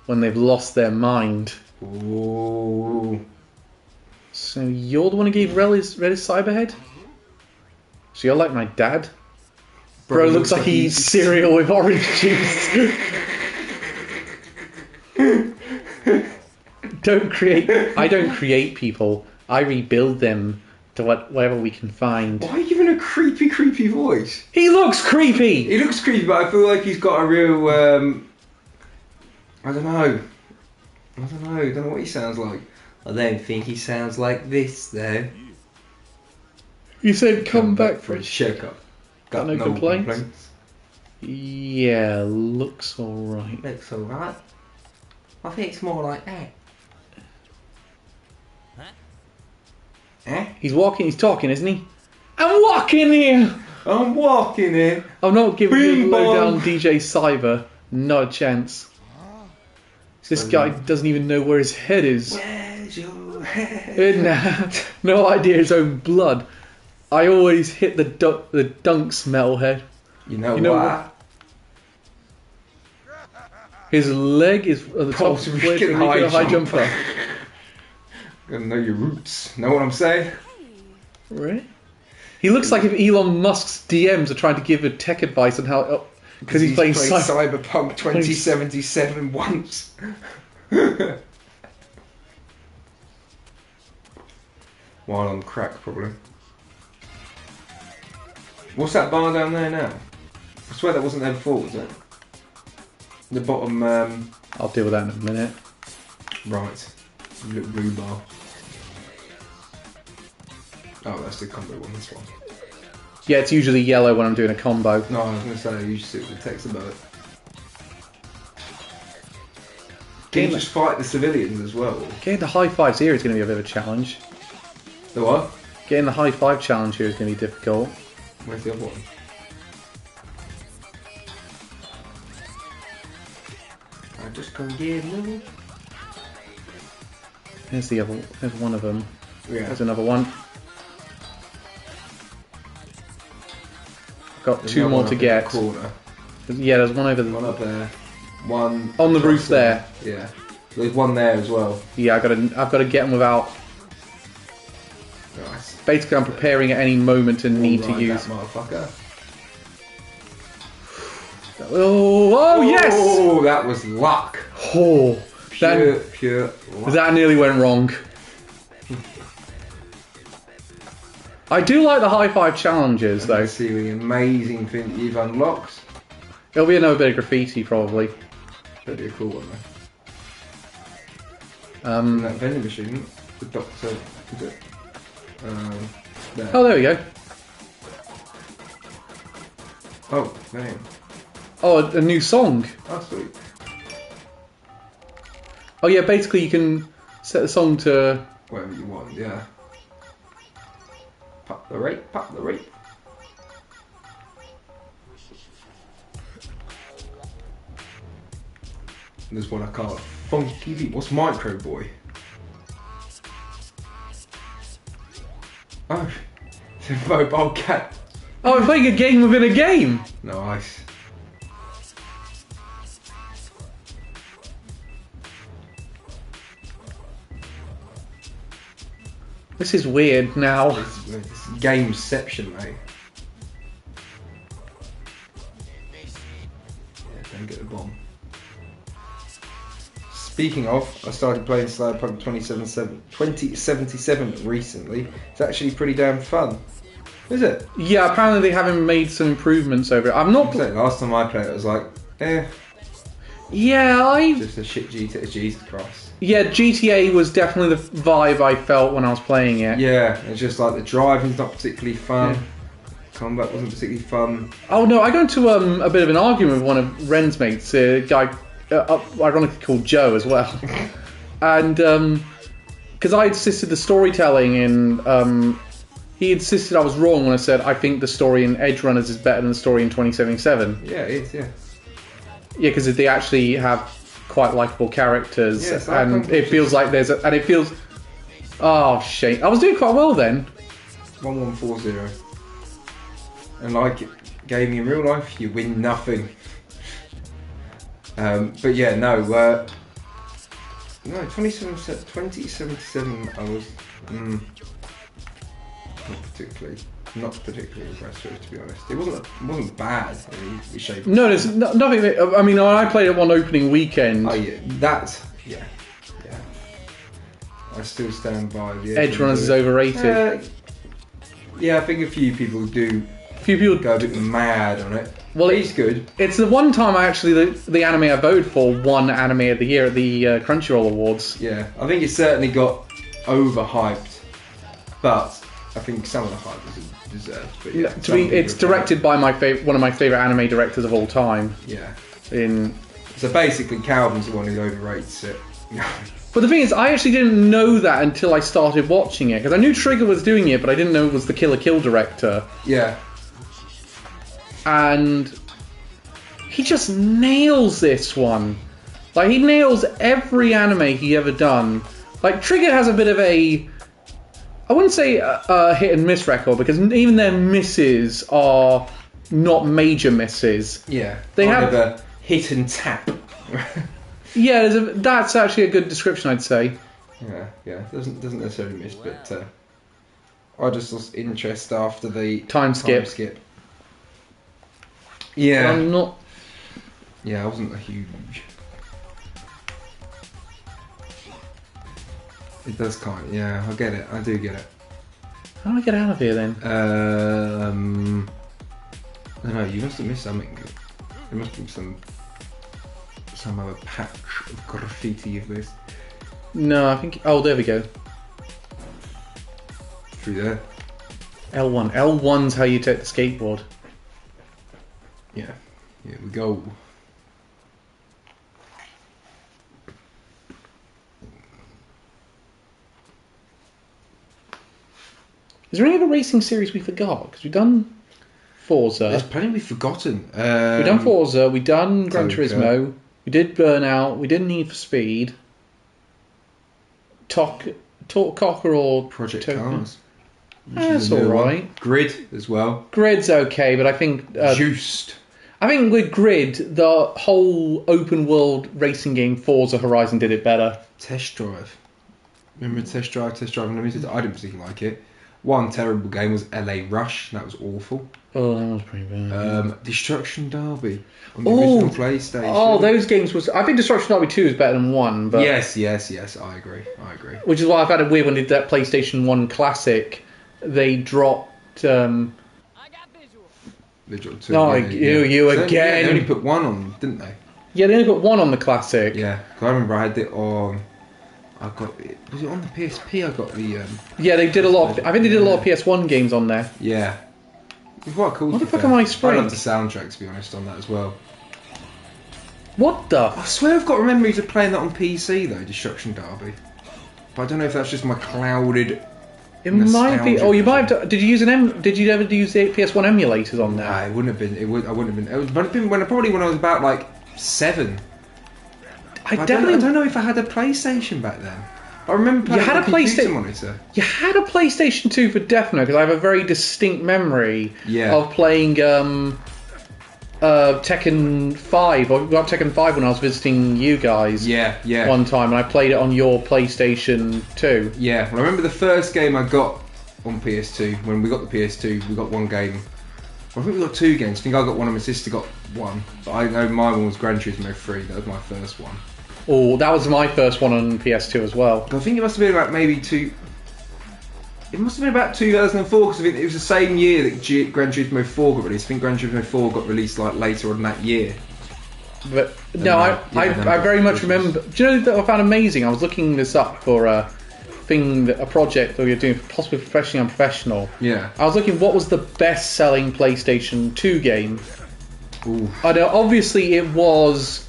when they've lost their mind. Ooh. So you're the one who gave Red his cyberhead? So you're like my dad? Bro looks like he eats cereal with orange juice. I don't create people. I rebuild them to whatever we can find. Why are you giving a creepy voice? He looks creepy! He looks creepy, but I feel like he's got a real, I don't know what he sounds like. I don't think he sounds like this, though. You said come back for a checkup. Got no complaints? Yeah, looks alright. Looks alright. I think it's more like that. Eh? He's talking, isn't he? I'm walking here! I'm walking in. I'm not giving you Bing a lowdown bong. DJ Cyber. Not a chance. This guy doesn't even know where his head is. Where's your head? Nah, no idea his own blood. I always hit the dunks, metalhead. You know You know what? His leg is on the top Paul's of a the way wicked to make it a high high jumper. Gotta know your roots. Know what I'm saying? Right? He looks like if Elon Musk's DMs are trying to give a tech advice on how... Because he's playing played Cyberpunk 2077 once. While on crack, probably. What's that bar down there now? I swear that wasn't there before, was it? The bottom, I'll deal with that in a minute. right. Little blue bar. Oh, that's the combo one, this one. Yeah, it's usually yellow when I'm doing a combo. No, I was going to say, you just see what the text about it. Can you just fight the civilians as well? Getting the high fives here is going to be a bit of a challenge. The what? Getting the high five challenge here is going to be difficult. Where's the other one? I just can't get no. There's the other. There's one of them. Yeah. There's another one. Got There's two another more one to up in the get. corner. Yeah, there's one over One the. up there. One On the across roof there. Yeah. There's one there as well. Yeah, I've got to get them without. Nice. Basically, I'm preparing at any moment to need to Ride use. that motherfucker. Oh, yes! Oh, that was luck. Oh, Pure luck. that nearly went wrong. I do like the high five challenges though. Let's see the amazing thing that you've unlocked. It'll be another bit of graffiti probably. That'd be a cool one though. And that vending machine, the doctor, is it? There. Oh, there we go. Oh, man. Oh, a new song. Oh, sweet. Oh yeah, basically you can set the song to. Whatever you want, yeah. Pop the rate, pop the rate. There's one I call Funky Beat. What's Micro Boy? Oh, it's a mobile cat. Oh, I'm playing a game within a game. Nice. This is weird now. It's gameception, mate. Yeah, don't get the bomb. Speaking of, I started playing Cyberpunk 2077 recently. It's actually pretty damn fun. Is it? Yeah, apparently they haven't made some improvements over it. I'm not. Last time I played it, I was like, Yeah, just a shit GTA. Jesus Christ. Yeah, GTA was definitely the vibe I felt when I was playing it. Yeah, it's just like the driving's not particularly fun. Yeah. Combat wasn't particularly fun. Oh no, I got into a bit of an argument with one of Ren's mates, a guy ironically called Joe as well. And because I insisted the storytelling in he insisted I was wrong when I said I think the story in Edge Runners is better than the story in 2077. Yeah, it is, yeah. Yeah, because they actually have quite likable characters, and it feels like and it feels. Oh shit! I was doing quite well then. 1140. And like gaming in real life, you win nothing. But yeah, no. No, 2077. I was not particularly impressed with, to be honest. It wasn't bad in any shape. No, there's nothing. I mean, I played it one opening weekend. Oh yeah, yeah. I still stand by the Edge Runners is overrated. Yeah, I think a few people do Few people go a bit mad on it. Well, He's good. It's the one time the anime I voted for won Anime of the Year at the Crunchyroll Awards. Yeah, I think it certainly got overhyped, but I think some of the hype was deserved. But yeah, It's directed by one of my favourite anime directors of all time. Yeah. So basically, Calvin's the one who overrates it. But the thing is, I actually didn't know that until I started watching it, because I knew Trigger was doing it, but I didn't know it was the Kill la Kill director. Yeah. And he just nails this one. Like, he nails every anime he ever done. Like, Trigger has a bit of I wouldn't say a hit and miss record, because even their misses are not major misses. Yeah. They have have a hit and tap. Yeah, that's actually a good description, I'd say. Yeah. Doesn't necessarily miss, but I just lost interest after the time skip. Yeah. Well, I'm not. Yeah, I wasn't a huge. It does kind of, yeah, I get it. I do get it. How do I get out of here then? I don't know, you must have missed something. There must be some other patch of graffiti of this. No, I think. Oh, there we go. Through there. L1. L1's how you take the skateboard. Yeah. Here we go. Is there any other racing series we forgot? Because we've done Forza. There's plenty we've forgotten. We've done Forza. We've done Gran Toka. Turismo. We did Burnout. We did Need for Speed. Cocker or Project Toka. Cars. That's alright. Grid as well. Grid's okay, but I think Juiced. I think with Grid, the whole open world racing game Forza Horizon did it better. Test Drive. Remember Test Drive Unlimited? I didn't particularly like it. One terrible game was LA Rush. That was awful. Oh, that was pretty bad. Destruction Derby on the original PlayStation. Oh, those games was. I think Destruction Derby 2 is better than 1. But Yes. I agree. which is why I found it weird when they did that PlayStation 1 Classic. They dropped. They dropped 2. No, you again. They only put 1 on, didn't they? Yeah, they only put 1 on the Classic. Yeah. 'Cause I remember I had it on. I got it. Was it on the PSP? I got the. Yeah, they did a lot. I think they did a lot of PS1 games on there. Yeah. It was quite cool. What the fuck am I spraying? I love the soundtrack, to be honest, on that as well. What the? I swear I've got memories of playing that on PC though, Destruction Derby. But I don't know if that's just my clouded. It might be. Oh, you might have. Did you use Did you ever use the PS1 emulators on there? Nah, it wouldn't have been. I wouldn't have been. It would have been probably when I was about like 7. I don't know if I had a PlayStation back then. I remember playing You had on a computer PlayStation monitor. You had a PlayStation 2 for definite, because I have a very distinct memory of playing Tekken 5. I got Tekken 5 when I was visiting you guys. Yeah. One time, and I played it on your PlayStation 2. Yeah, well, I remember the first game I got on PS2. When we got the PS2, we got one game. Well, I think we got 2 games. I think I got one and my sister got one. But I know my one was Gran Turismo 3. That was my first one. Oh, that was my first one on PS2 as well. But I think it must have been about maybe It must have been about 2004, because I think it was the same year that Gran Turismo 4 got released. I think Gran Turismo 4 got released like later on that year. But no, I very much remember. Do you know that I found amazing? I was looking this up for a project that we were doing, possibly professionally unprofessional. Yeah. I was looking what was the best-selling PlayStation 2 game. Ooh. I know, obviously it was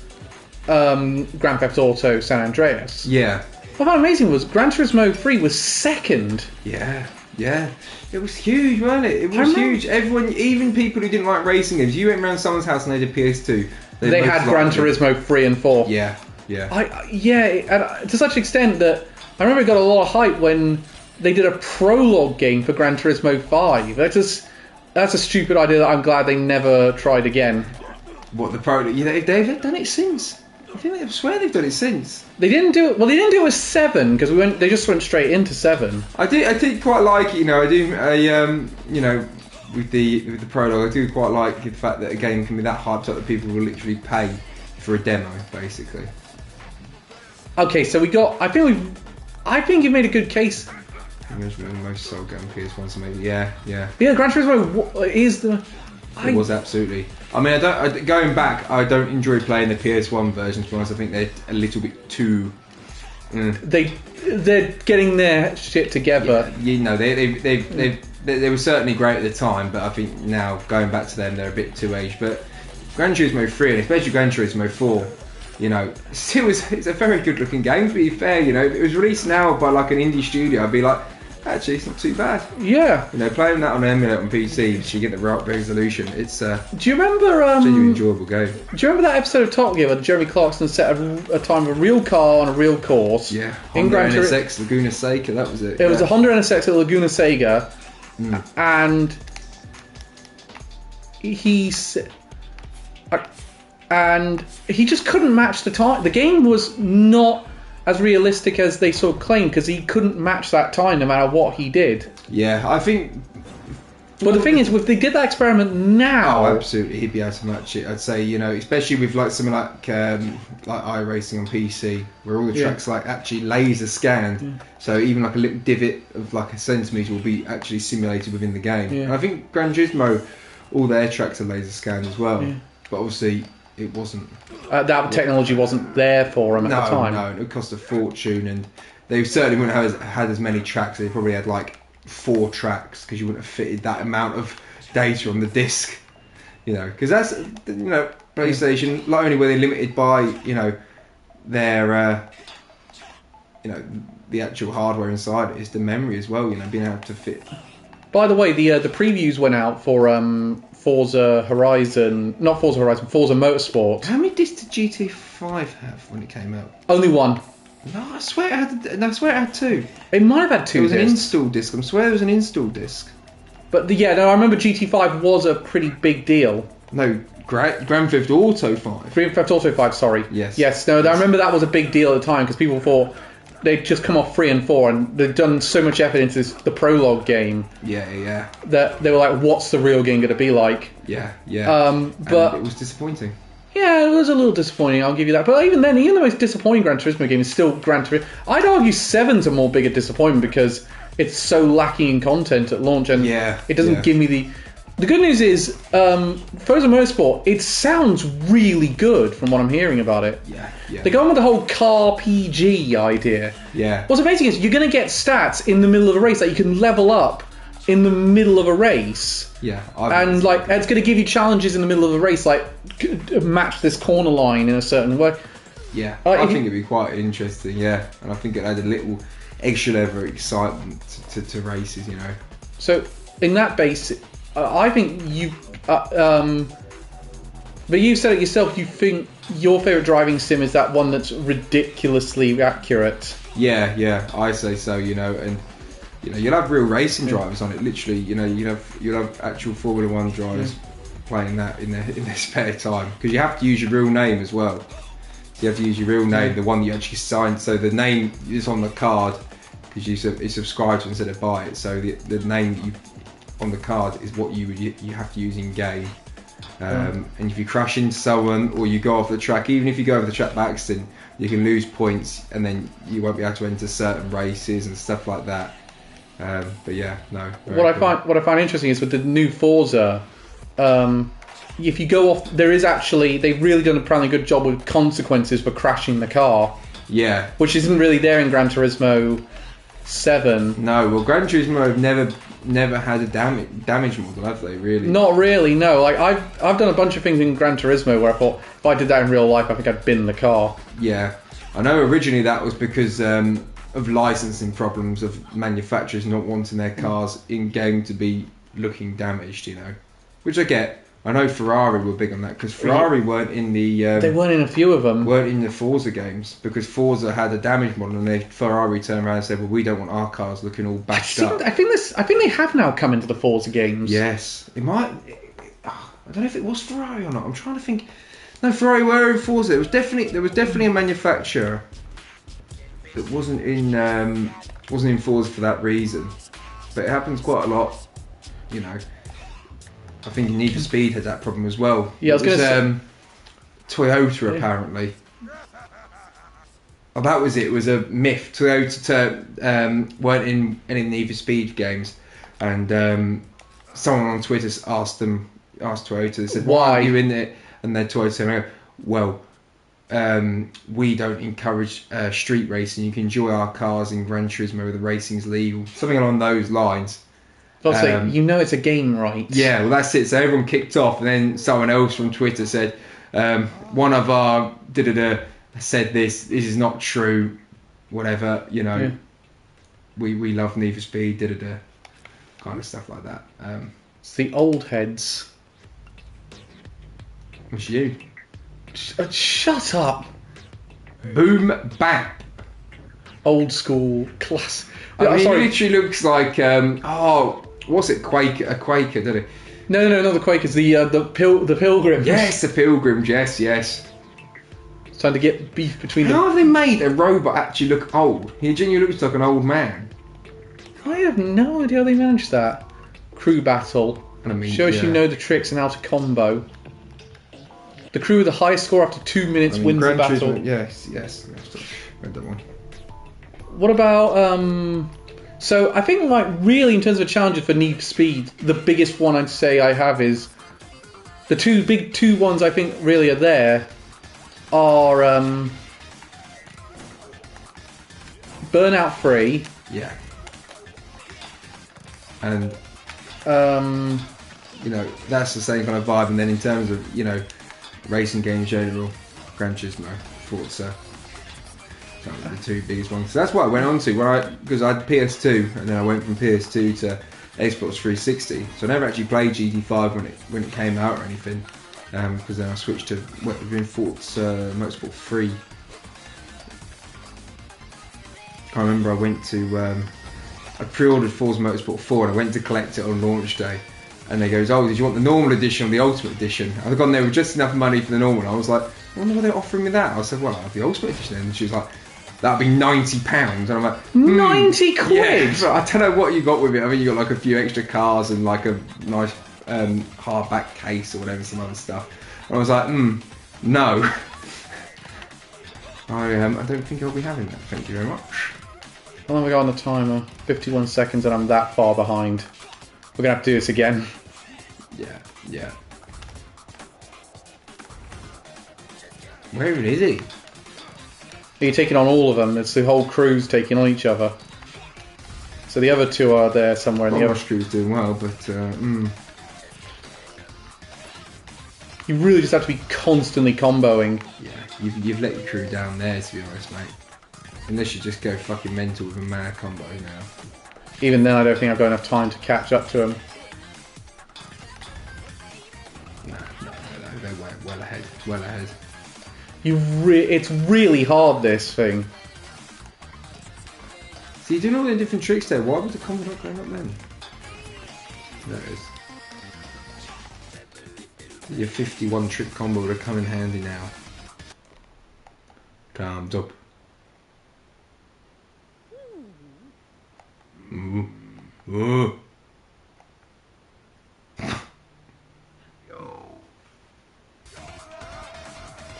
Grand Theft Auto San Andreas. Yeah. What I found amazing was Gran Turismo 3 was second. Yeah. It was huge, wasn't it? It was huge. Everyone, even people who didn't like racing games, you went around someone's house and they did PS2. They had Gran Turismo 3 and 4. Yeah. And to such an extent that I remember it got a lot of hype when they did a prologue game for Gran Turismo 5. That's a stupid idea that I'm glad they never tried again. What, the prologue? They've done it since. I swear they've done it since. They didn't do it. Well, they didn't do it with 7 because they just went straight into 7. I did quite like it. With the prologue, I do quite like the fact that a game can be that hyped up that people will literally pay for a demo, basically. Okay, so we got. I think you've made a good case Gran Turismo the most sold game on PS1, so maybe yeah. Yeah, Gran Turismo is the. It was absolutely. I mean, going back, I don't enjoy playing the PS1 versions. To be honest, I think they're a little bit too. They're getting their shit together. Yeah, you know, they were certainly great at the time, but I think now going back to them, they're a bit too aged. But Gran Turismo 3 and especially Gran Turismo 4, you know, it's a very good looking game. To be fair, you know, if it was released now by like an indie studio, I'd be like, actually, it's not too bad. Yeah. You know, playing that on an emulator on PC, so you get the right resolution. It's Do you remember? a genuinely enjoyable game. Do you remember that episode of Top Gear where Jeremy Clarkson set a time of a real car on a real course? Yeah. In Honda NSX Laguna Seca, that was it. It was a Honda NSX at Laguna Seca, and he just couldn't match the time. The game was not as realistic as they sort of claimed because he couldn't match that time no matter what he did. Yeah, I think. But the thing is, if they did that experiment now, oh, absolutely, he'd be able to match it. I'd say, you know, especially with like something like iRacing on PC, where all the tracks like actually laser scanned, so even like a little divot of like a centimetre will be actually simulated within the game. Yeah. And I think Gran Turismo, all their tracks are laser scanned as well, but obviously it wasn't. That technology wasn't there for them at the time. No, it would cost a fortune, and they certainly wouldn't have had as many tracks. They probably had like 4 tracks because you wouldn't have fitted that amount of data on the disc. You know, because that's, you know, PlayStation. Not only were they limited by, you know, their you know, the actual hardware inside it, is the memory as well. You know, being able to fit. By the way, the previews went out for Forza Horizon Motorsport. How many discs did GT5 have when it came out? Only one. No, I swear it had. No, I swear it had 2. It might have had 2 It was discs. an install disc. I swear it was an install disc. But I remember GT5 was a pretty big deal. No, Grand Theft Auto 5. Grand Theft Auto 5, sorry. Yes. No, I remember that was a big deal at the time because people thought they'd just come off 3 and 4 and they'd done so much effort into the prologue game. Yeah. That they were like, what's the real game going to be like? Yeah. But and it was disappointing. yeah, it was a little disappointing, I'll give you that. But even then, the most disappointing Gran Turismo game is still Gran Turismo. I'd argue 7's a more bigger disappointment because it's so lacking in content at launch and it doesn't give me the... The good news is, Forza Motorsport, it sounds really good from what I'm hearing about it. Yeah. They're going with the whole car PG idea. Yeah. What's amazing is you're going to get stats in the middle of a race that you can level up in the middle of a race. Yeah. And like it's going to give you challenges in the middle of a race, like match this corner line in a certain way. Yeah. I think it'd be quite interesting, yeah. And I think it added a little extra level of excitement to races, you know. So in that base, I think you... but you said it yourself, you think your favourite driving sim is that one that's ridiculously accurate. Yeah, I say so, you know, and you know, you'll have real racing drivers on it, literally, you know, you'll have actual Formula 1 drivers playing that in their spare time, because you have to use your real name as well. You have to use your real name, the one you actually signed, so the name is on the card, because you subscribe to instead of buy it, so the name that you on the card is what you have to use in game. And if you crash into someone or you go off the track, even if you go over the track by accident, you can lose points and then you won't be able to enter certain races and stuff like that. But yeah, no. What I find interesting is with the new Forza, if you go off, they've really done a pretty good job with consequences for crashing the car. Yeah. Which isn't really there in Gran Turismo 7. No, well, Gran Turismo have never had a damage model, have they? Really? Not really. No. Like I've done a bunch of things in Gran Turismo where I thought if I did that in real life, I think I'd bin the car. Yeah, I know. Originally, that was because of licensing problems of manufacturers not wanting their cars in game to be looking damaged. You know, which I get. I know Ferrari were big on that because Ferrari weren't in the... they weren't in a few of them. Weren't in the Forza games because Forza had a damage model and Ferrari turned around and said, well, we don't want our cars looking all bashed up. I think they have now come into the Forza games. Yes. It might... I don't know if it was Ferrari or not. I'm trying to think... No, Ferrari were in Forza. There was definitely a manufacturer that wasn't in Forza for that reason. But it happens quite a lot, you know. I think Need for Speed had that problem as well. Yeah, I was going to say... Toyota apparently. Oh, that was it. It was a myth. Toyota weren't in any Need for Speed games, and someone on Twitter asked Toyota. They said, "Why aren't you in it?" And then Toyota said, "Well, we don't encourage street racing. You can enjoy our cars in Gran Turismo where the racing's legal." Something along those lines. Also, you know it's a game, right? Yeah, well that's it. So everyone kicked off, and then someone else from Twitter said, "One of our said this is not true, whatever, you know, Yeah. we love Need for Speed, kind of stuff like that." It's the old heads. What's you? Shut up. Boom bap. Old school class. I mean, sorry. he literally looks like what's it? A Quaker, doesn't it? No, not the Quakers. The Pilgrims. Yes, the Pilgrims. Yes. It's trying to get beef between them. How have they made a robot actually look old? He genuinely looks like an old man. I have no idea how they managed that. Crew battle. And I mean, Shows you know the tricks and how to combo. The crew with the highest score after 2 minutes wins the Gran battle. Turismo, yes. Read that one. What about so I think like really in terms of challenges for Need for Speed, the biggest one I'd say I have is the two ones I think really are there are Burnout Free. Yeah. And you know, that's the same kind of vibe. And then in terms of, you know, racing games general, Gran Turismo, Forza, kind of the two biggest ones. So that's what I went on to because I had PS2 and then I went from PS2 to Xbox 360. So I never actually played GT5 when it came out or anything, because then I switched to doing Forza Motorsport 3. I remember I went to I pre-ordered Forza Motorsport 4 and I went to collect it on launch day. And they goes, "Oh, did you want the normal edition or the ultimate edition?" I'd gone there with just enough money for the normal. I was like, "I wonder why they're offering me that." I said, "Well, I'll have the ultimate edition." And she was like, "That'll be £90." And I'm like, 90 quid? Yeah. So I don't know what you got with it. I mean, you got like a few extra cars and like a nice hardback case or whatever, some other stuff. And I was like, no. I don't think I'll be having that. Thank you very much. How long have we got on the timer? 51 seconds and I'm that far behind. We're going to have to do this again. Yeah. Where is he? You're taking on all of them. It's the whole crew's taking on each other. So the other two are there somewhere in the Bomb other. Rush crew's doing well, but You really just have to be constantly comboing. yeah, you've let your crew down there, to be honest, mate. Unless you just go fucking mental with a mad combo now. Even then, I don't think I've got enough time to catch up to them. No, they're well ahead. It's really hard, this thing. So you're doing all the different tricks there. Why was the combo not going up then? There it is. Your 51 trick combo would have come in handy now. Comes up. Ooh.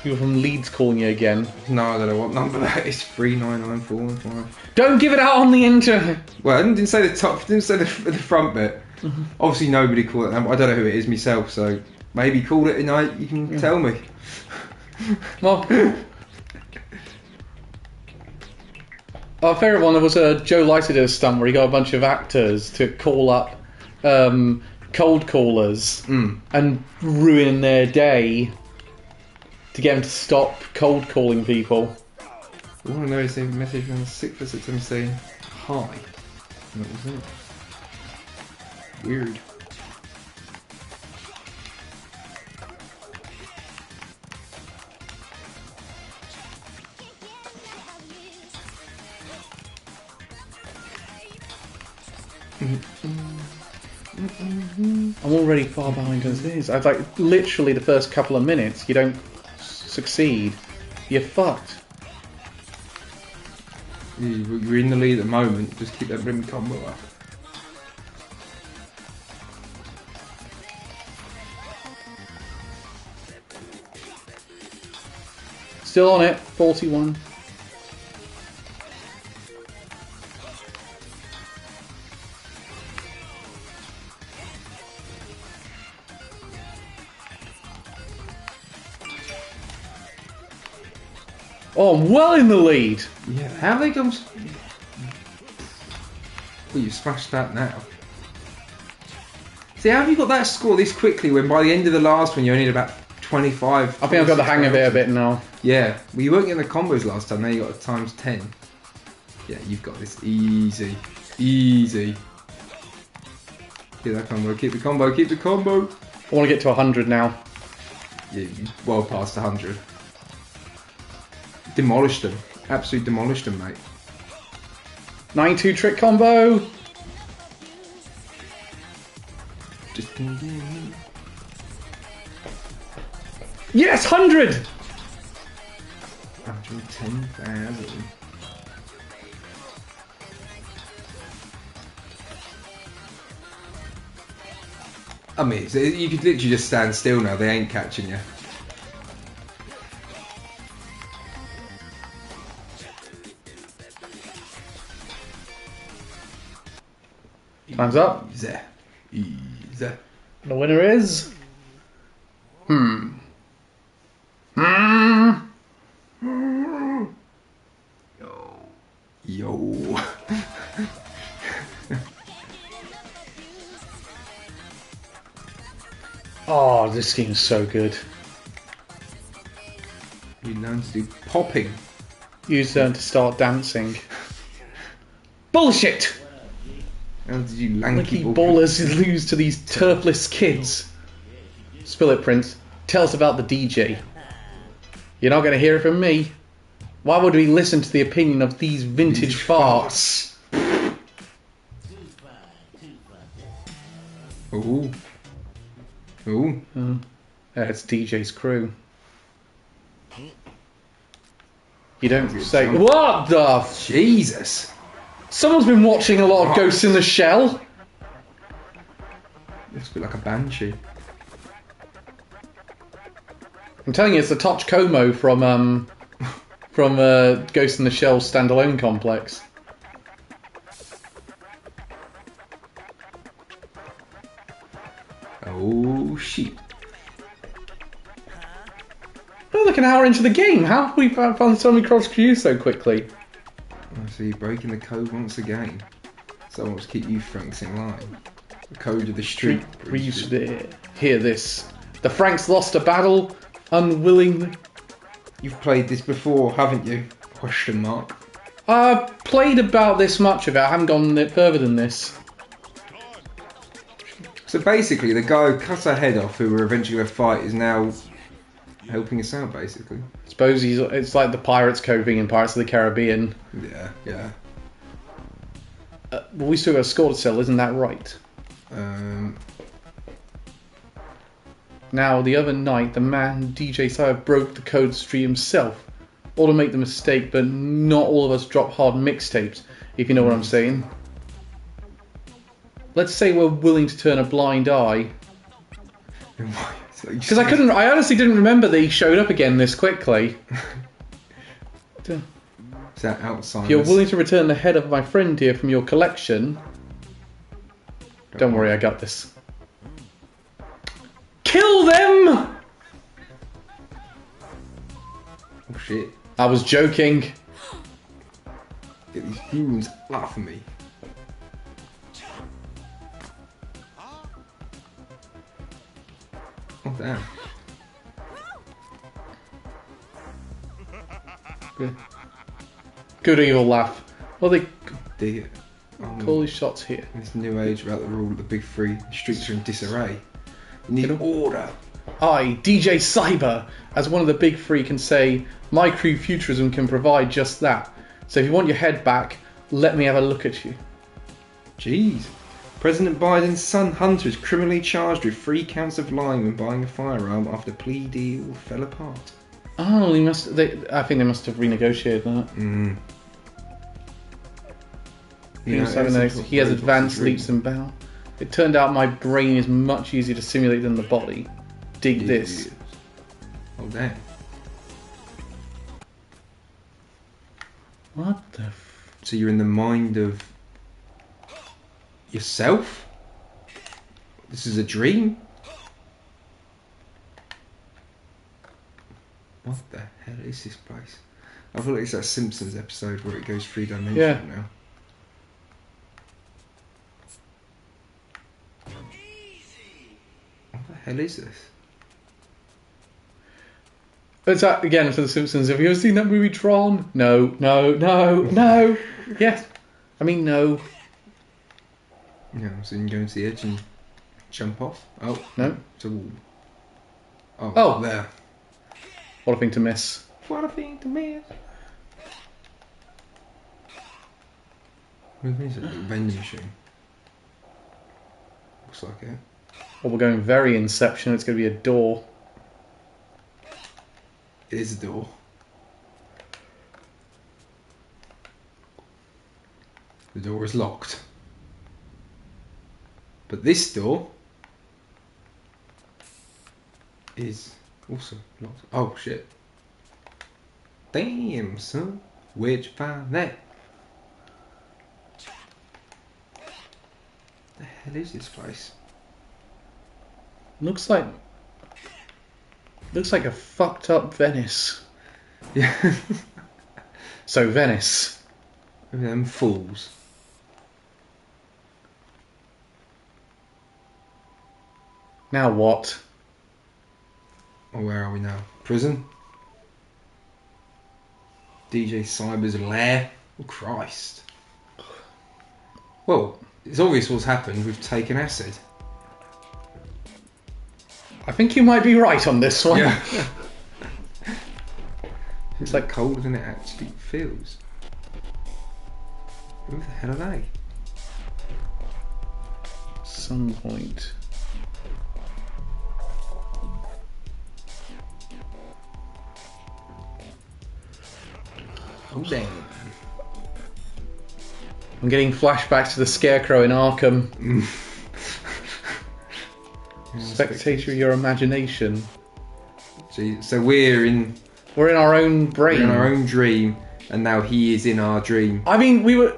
People from Leeds calling you again. No, I don't know what number that is. 399415. Don't give it out on the internet! Well, I didn't say the top. Didn't say the front bit. Obviously, nobody called it number. I don't know who it is myself, so maybe call it tonight. You can tell me. Well, our favourite one was a Joe Lycider stunt where he got a bunch of actors to call up cold callers and ruin their day to get them to stop cold calling people. All I know is they message me on 6 or 6 and saying hi. And that was it. Weird. I'm already far behind as it is. I've like literally the first couple of minutes. You don't succeed, you're fucked. You're in the lead at the moment. Just keep that rim combo up. Still on it, 41. Oh, I'm well in the lead. Yeah, how they gone? Well, you smashed that now. See, how have you got that score this quickly when by the end of the last one you only had about 25? I think I've got the hang of it a bit now. Yeah, well, you weren't getting the combos last time, now you got a times 10. Yeah, you've got this easy. Easy. Keep that combo, keep the combo, keep the combo. I want to get to 100 now. Yeah, you well past 100. Demolished them. Absolutely demolished them, mate. 92 trick combo. Just Yes, 100. 110,000. I mean, you could literally just stand still now. They ain't catching you. Time's up. Easy. Easy. The winner is... Yo. Oh, this game's so good. You learn to do popping. Use turn to start dancing. Bullshit! How did you lanky Lucky ballers lose to these turfless kids. Spill it, Prince. Tell us about the DJ. You're not going to hear it from me. Why would we listen to the opinion of these vintage farts? Ooh. Ooh. It's DJ's crew. You don't say... What the... Jesus. Someone's been watching a lot of Ghost in the Shell. Looks a bit like a banshee. I'm telling you, it's the Toch Como from Ghost in the Shell standalone complex. Oh shit. We're like an hour into the game. How have we found so many cross queues so quickly? I see, breaking the code once again. Someone must keep you Franks in line. The code of the street. Reeves, hear this. The Franks lost a battle unwillingly. You've played this before, haven't you? Question mark. I've played about this much of it. I haven't gone further than this. So basically, the guy who cut our head off, who we're eventually going to fight, is now helping us out, basically. I suppose it's like the Pirates Cove being in Pirates of the Caribbean. Yeah, yeah. Well, we still got a score to sell, isn't that right? Now, the other night, the man DJ Cyber broke the code tree himself. All to make the mistake, but not all of us drop hard mixtapes, if you know what I'm saying. Let's say we're willing to turn a blind eye. Because I honestly didn't remember that he showed up again this quickly. Is that outside? If you're willing to return the head of my friend here from your collection... Don't worry, I got this. Kill them! Oh shit. I was joking. Get these humans off of me. Oh damn. Good evil laugh. Well, they Dig it. call these shots here. This new age about the rule of the big three. The streets are in disarray. You need order. I, DJ Cyber, as one of the big three, can say my crew Futurism can provide just that. So if you want your head back, let me have a look at you. Jeez. President Biden's son Hunter is criminally charged with 3 counts of lying when buying a firearm after plea deal fell apart. Oh, I think they must have renegotiated that. He has advanced leaps and bounds. It turned out my brain is much easier to simulate than the body. Dig this. Oh damn. What the So you're in the mind of yourself? This is a dream? What the hell is this place? I feel like it's that Simpsons episode where it goes 3-dimensional Yeah. now. What the hell is this? It's that again for The Simpsons. Have you ever seen that movie Tron? No, no, no, no. Yes. I mean, no. Yeah, so you can go to the edge and jump off. Oh, No. it's a wall. Oh, Oh. there. What a thing to miss. What a thing to miss. What is it? A vending machine. Looks like it. Well, we're going very Inception. It's going to be a door. It is a door. The door is locked. But this door is also locked. Oh shit. Damn, son. Where'd you find that? The hell is this place? Looks like a fucked up Venice. Yeah. So Venice. Them fools. Now what? Oh, where are we now? Prison? DJ Cyber's lair? Oh, Christ. Well, it's obvious what's happened. We've taken acid. I think you might be right on this one. Yeah. It's like colder than it actually feels. Who the hell are they? some point. Oh damn. I'm getting flashbacks to the Scarecrow in Arkham. Spectator of your imagination. Gee, so we're in our own brain. we're in our own dream, and now he is in our dream. I mean, we were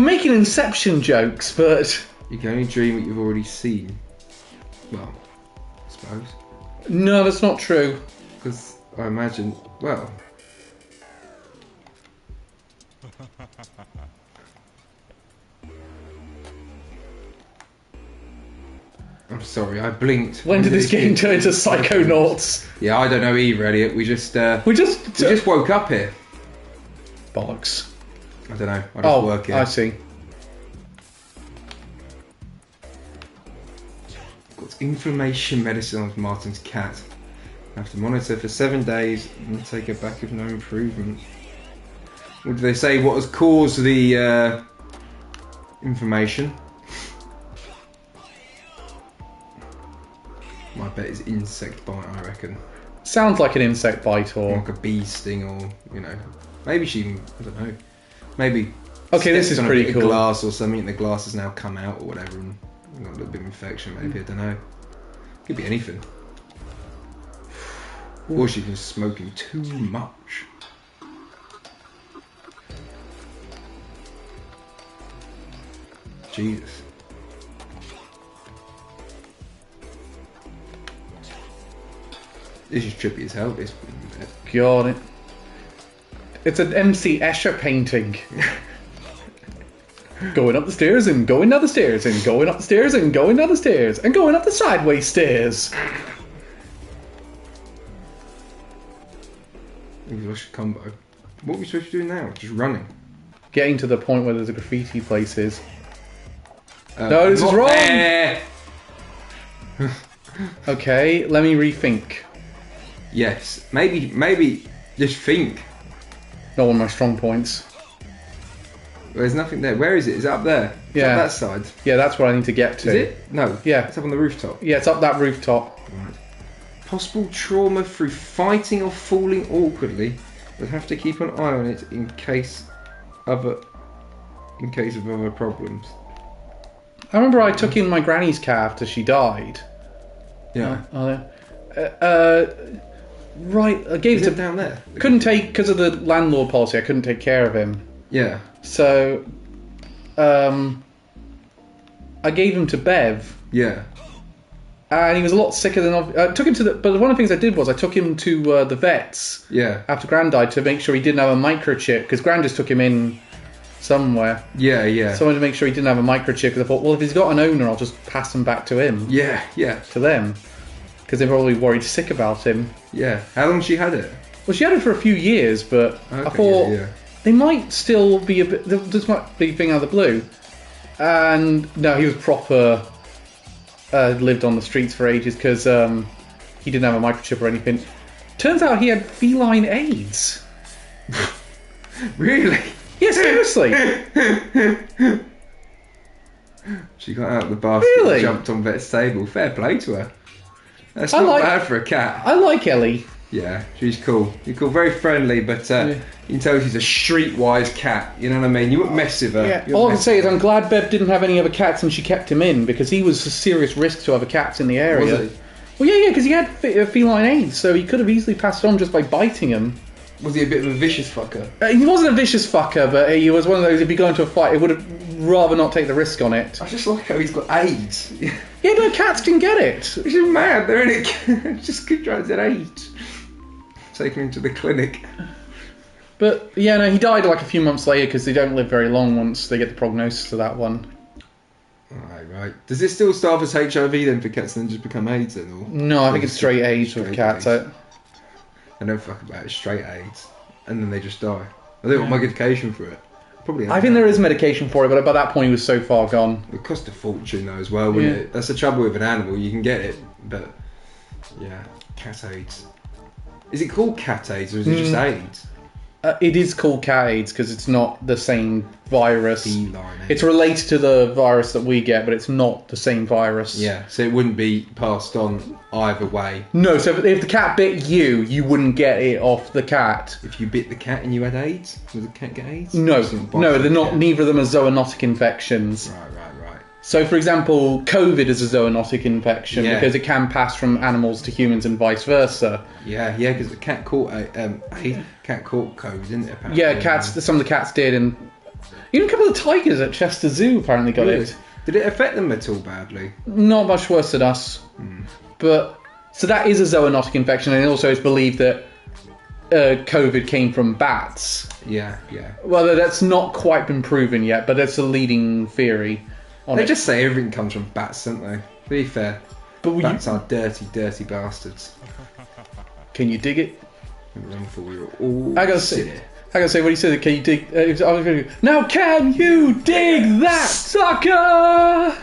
making Inception jokes, but You can only dream what you've already seen. Well, I suppose. no, that's not true. Because I imagine, well, I'm sorry, I blinked. When did this game turn into Psychonauts? Yeah, I don't know either, Elliot. We just We just woke up here. bollocks. I don't know. I just work here. I see. Got inflammation medicine on Martin's cat. I have to monitor for 7 days and take her back with no improvement. What do they say? What has caused the inflammation? My bet is insect bite, I reckon. Sounds like an insect bite or... Like a bee sting, or, you know. Maybe she even, I don't know. Maybe. Okay, this is stepped on a pretty bit of cool. glass or something, and the glass has now come out or whatever, and got a little bit of infection, maybe. I don't know. Could be anything. Or she's been smoking too much. Jesus. This is trippy as hell, this bit. God, it's an MC Escher painting. Going up the stairs and going down the stairs and going up the stairs and going down the stairs and going up the sideways stairs. English combo. What are we supposed to do now? Just running? Getting to the point where there's a graffiti places. No, this is not wrong! there! Okay, let me rethink. Yes. Maybe just think. Not one of my strong points. There's nothing there. Where is it? Is it up there? Is Yeah. it up that side? Yeah, that's what I need to get to. Is it? No. Yeah. It's up on the rooftop. Yeah, it's up that rooftop. Right. Possible trauma through fighting or falling awkwardly. We'll have to keep an eye on it in case of other problems. I remember I took in my granny's cat after she died. Yeah. Right, I gave Is it it to... down there? Couldn't take, because of the landlord policy, I couldn't take care of him. Yeah. So, I gave him to Bev, Yeah. and he was a lot sicker than I took him to the. But one of the things I did was I took him to the vets. Yeah. After Gran died to make sure he didn't have a microchip because Gran just took him in somewhere. Yeah, yeah. So I wanted to make sure he didn't have a microchip because I thought, well, if he's got an owner, I'll just pass him back to him. Yeah, yeah. To them. Because they're probably worried sick about him. Yeah. How long she had it? Well, she had it for a few years, but Okay, I thought yeah. they might still be a bit. This might be a thing out of the blue. And no, he was proper. Lived on the streets for ages because he didn't have a microchip or anything. Turns out he had feline AIDS. Really? Yeah, seriously. She got out of the basket Really? and jumped on Vet's table. Fair play to her. That's I not like- bad for a cat. I like Ellie. Yeah, she's cool. She's cool, very friendly, but you can tell she's a streetwise cat. You know what I mean? You wouldn't mess with her. Yeah. You All I wouldn't can say mess is I'm glad Bev didn't have any other cats and she kept him in because he was a serious risk to other cats in the area. Was he? Well, yeah, because he had feline AIDS, so he could have easily passed on just by biting him. Was he a bit of a vicious fucker? He wasn't a vicious fucker, but he was one of those, if you go into a fight, he would have rather not take the risk on it. I just like how he's got AIDS. Yeah, no, cats can get it. Which is mad, they're in it. Just keep trying to get AIDS. Take him into the clinic. But, yeah, no, he died like a few months later because they don't live very long once they get the prognosis of that one. Right. Does it still start as HIV then for cats and then just become AIDS then? Or? No, I think it's straight AIDS with Straight cats. AIDS. I don't fuck about it, straight AIDS. And then they just die. I think what medication for it. Probably. I think there is medication for it, but by that point he was so far gone. It would cost a fortune though as well, wouldn't Yeah. it? That's the trouble with an animal, you can get it, but yeah, cat AIDS. Is it called cat AIDS or is it just AIDS? It is called cat AIDS because it's not the same virus. Feline AIDS. It's related to the virus that we get, but it's not the same virus. Yeah, so it wouldn't be passed on either way. No, so if the cat bit you, you wouldn't get it off the cat. If you bit the cat and you had AIDS, would the cat get AIDS? No, Just didn't bite no, the they're not. cat. Neither of them are zoonotic infections. Right. So, for example, COVID is a zoonotic infection Yeah. because it can pass from animals to humans and vice versa. Yeah, because the cat caught cat caught COVID, didn't it? Apparently? Yeah, cats. Some of the cats did, and even a couple of tigers at Chester Zoo apparently got Really? it. Did it affect them at all badly? Not much worse than us, but so that is a zoonotic infection, and also it's believed that COVID came from bats. Yeah. Well, that's not quite been proven yet, but that's a leading theory on They it. just say everything comes from bats, don't they? To be fair, But bats are dirty, dirty bastards. can you dig it? Run for we were all I gotta say, when he said, "Can you dig?" I was going to go, now can you dig that sucker?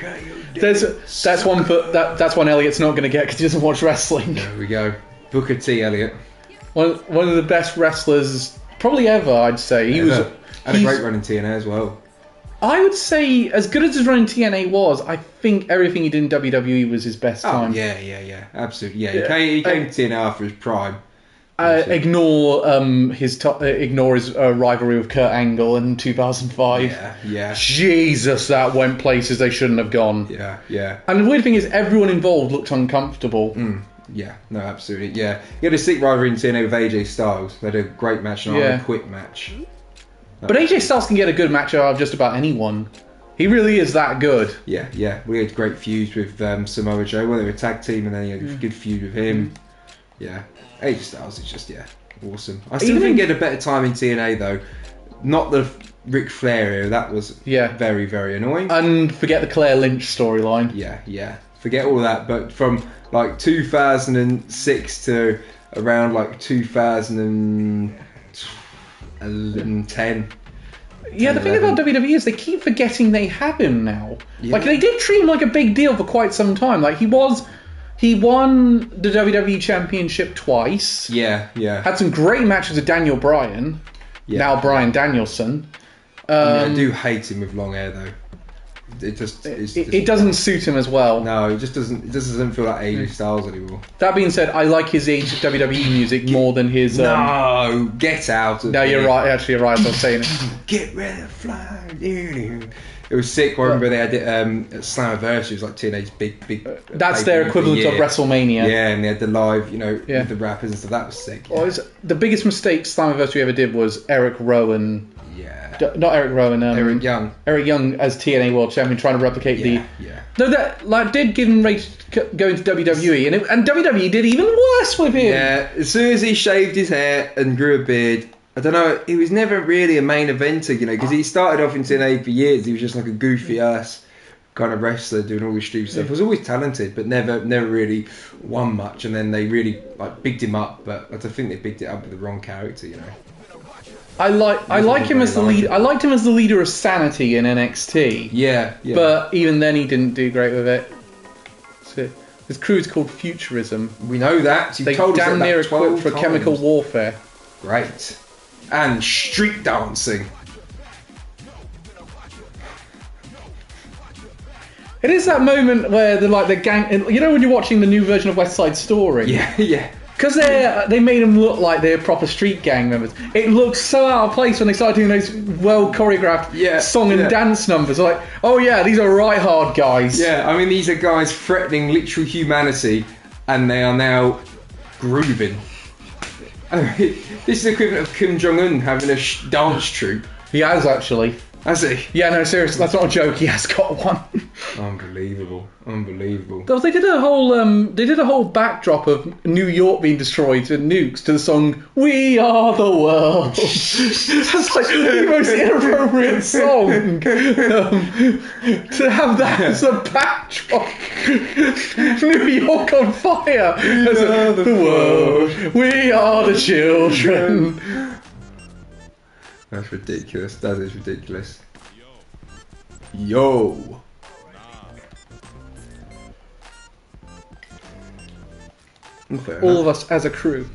That's one for that's one Elliot's not going to get because he doesn't watch wrestling. There we go. Booker T. Elliott. One of the best wrestlers probably ever, I'd say. He was. Had a great run in TNA as well. I would say, as good as his run in TNA was, I think everything he did in WWE was his best time. Yeah, absolutely. Yeah, he came to TNA after his prime. Ignore his rivalry with Kurt Angle in 2005. Yeah. Jesus, that went places they shouldn't have gone. Yeah. And the weird thing is, everyone involved looked uncomfortable. Yeah, no, absolutely. Yeah. He had a sick rivalry in TNA with AJ Styles. They had a great match and a quick match. But AJ Styles can get a good match out of just about anyone. He really is that good. Yeah. We had great feuds with Samoa Joe. Well, they were a tag team and then he had a good feud with him. Yeah. AJ Styles is just, awesome. I still think he had a better time in TNA though. Not the Ric Flair era. That was very, very annoying. And forget the Claire Lynch storyline. Yeah. Forget all that. But from like 2006 to around like 2010. Yeah, the thing about WWE is they keep forgetting they have him now. Yeah. Like, they did treat him like a big deal for quite some time. Like, he won the WWE Championship twice. Yeah. Had some great matches with Daniel Bryan. Now Bryan Danielson. I do hate him with long hair though. It doesn't suit him as well. No, it doesn't feel like AJ Styles anymore. That being said, I like his age of WWE music more than his. No, get out of No, here. you're right. Actually, you're right. I was saying it. Get ready to fly. It was sick. I remember they had it at Slammiversary. It was like TNA's big. That's their equivalent of WrestleMania. Yeah, and they had the live, with the rappers and stuff. That was sick. Well, the biggest mistake Slammiversary ever did was Eric Rowan not Eric Rowan. Eric Young. Eric Young as TNA World Champion, trying to replicate Yeah. No, that like did give him right to go into WWE, and WWE did even worse with him. Yeah, as soon as he shaved his hair and grew a beard, I don't know, he was never really a main eventer, you know, because he started off in TNA for years. He was just like a goofy ass kind of wrestler doing all this stupid stuff. He was always talented, but never really won much. And then they really like bigged him up, but I think they bigged it up with the wrong character, you know. I like him as the lead. I liked him as the leader of Sanity in NXT. Yeah. But even then, he didn't do great with it. So his crew's called Futurism. We know that. They damn near equipped for chemical warfare. Great. And street dancing. It is that moment where the gang. You know when you're watching the new version of West Side Story. Yeah. Because they made them look like they're proper street gang members. It looks so out of place when they started doing those well choreographed song and dance numbers. Like, oh yeah, these are right hard guys. Yeah, I mean these are guys threatening literal humanity, and they are now grooving. I mean, this is the equivalent of Kim Jong-un having a dance troupe. He has actually. Has he? Yeah, no, seriously, that's not a joke. He has got one. Unbelievable. They did a whole backdrop of New York being destroyed with nukes to the song "We Are the World." That's like the most inappropriate song to have that as a backdrop. New York on fire. We are the world. We are the children. That's ridiculous. That is ridiculous. Yo. All of us as a crew.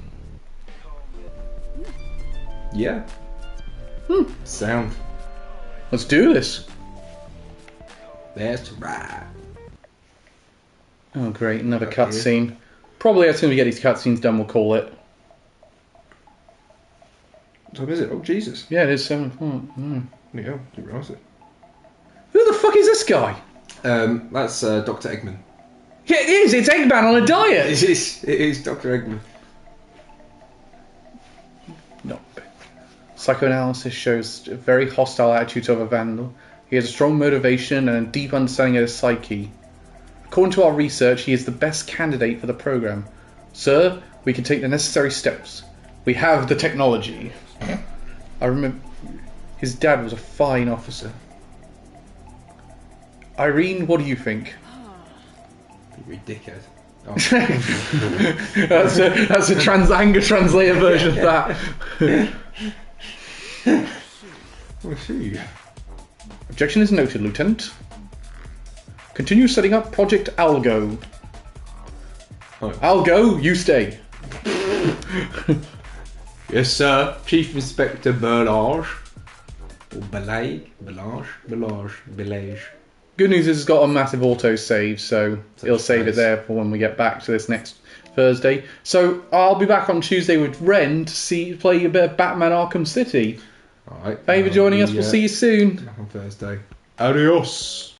Yeah. Sound. Let's do this. That's right. Oh great, another cutscene. Probably as soon as we get these cutscenes done, we'll call it. What time is it? Oh Jesus. Yeah, it is 7:00. Yeah, didn't realise it. Who the fuck is this guy? That's Dr. Eggman. Yeah, it is. It's Eggman on a diet. It is Dr. Eggman. No. Psychoanalysis shows a very hostile attitude to a vandal. He has a strong motivation and a deep understanding of his psyche. According to our research, he is the best candidate for the program. Sir, we can take the necessary steps. We have the technology. I remember his dad was a fine officer. Irene, what do you think? Ridiculous. Oh. that's a anger translator version of that. I see. Objection is noted, Lieutenant. Continue setting up Project Algo. Oh. Algo, you stay. Yes, sir. Chief Inspector Berlage. Or Belage. Good news is it's got a massive auto-save, so it'll save it there for when we get back to this next Thursday. So I'll be back on Tuesday with Ren to play a bit of Batman Arkham City. Alright. Thank you for joining us. We'll see you soon. Back on Thursday. Adios.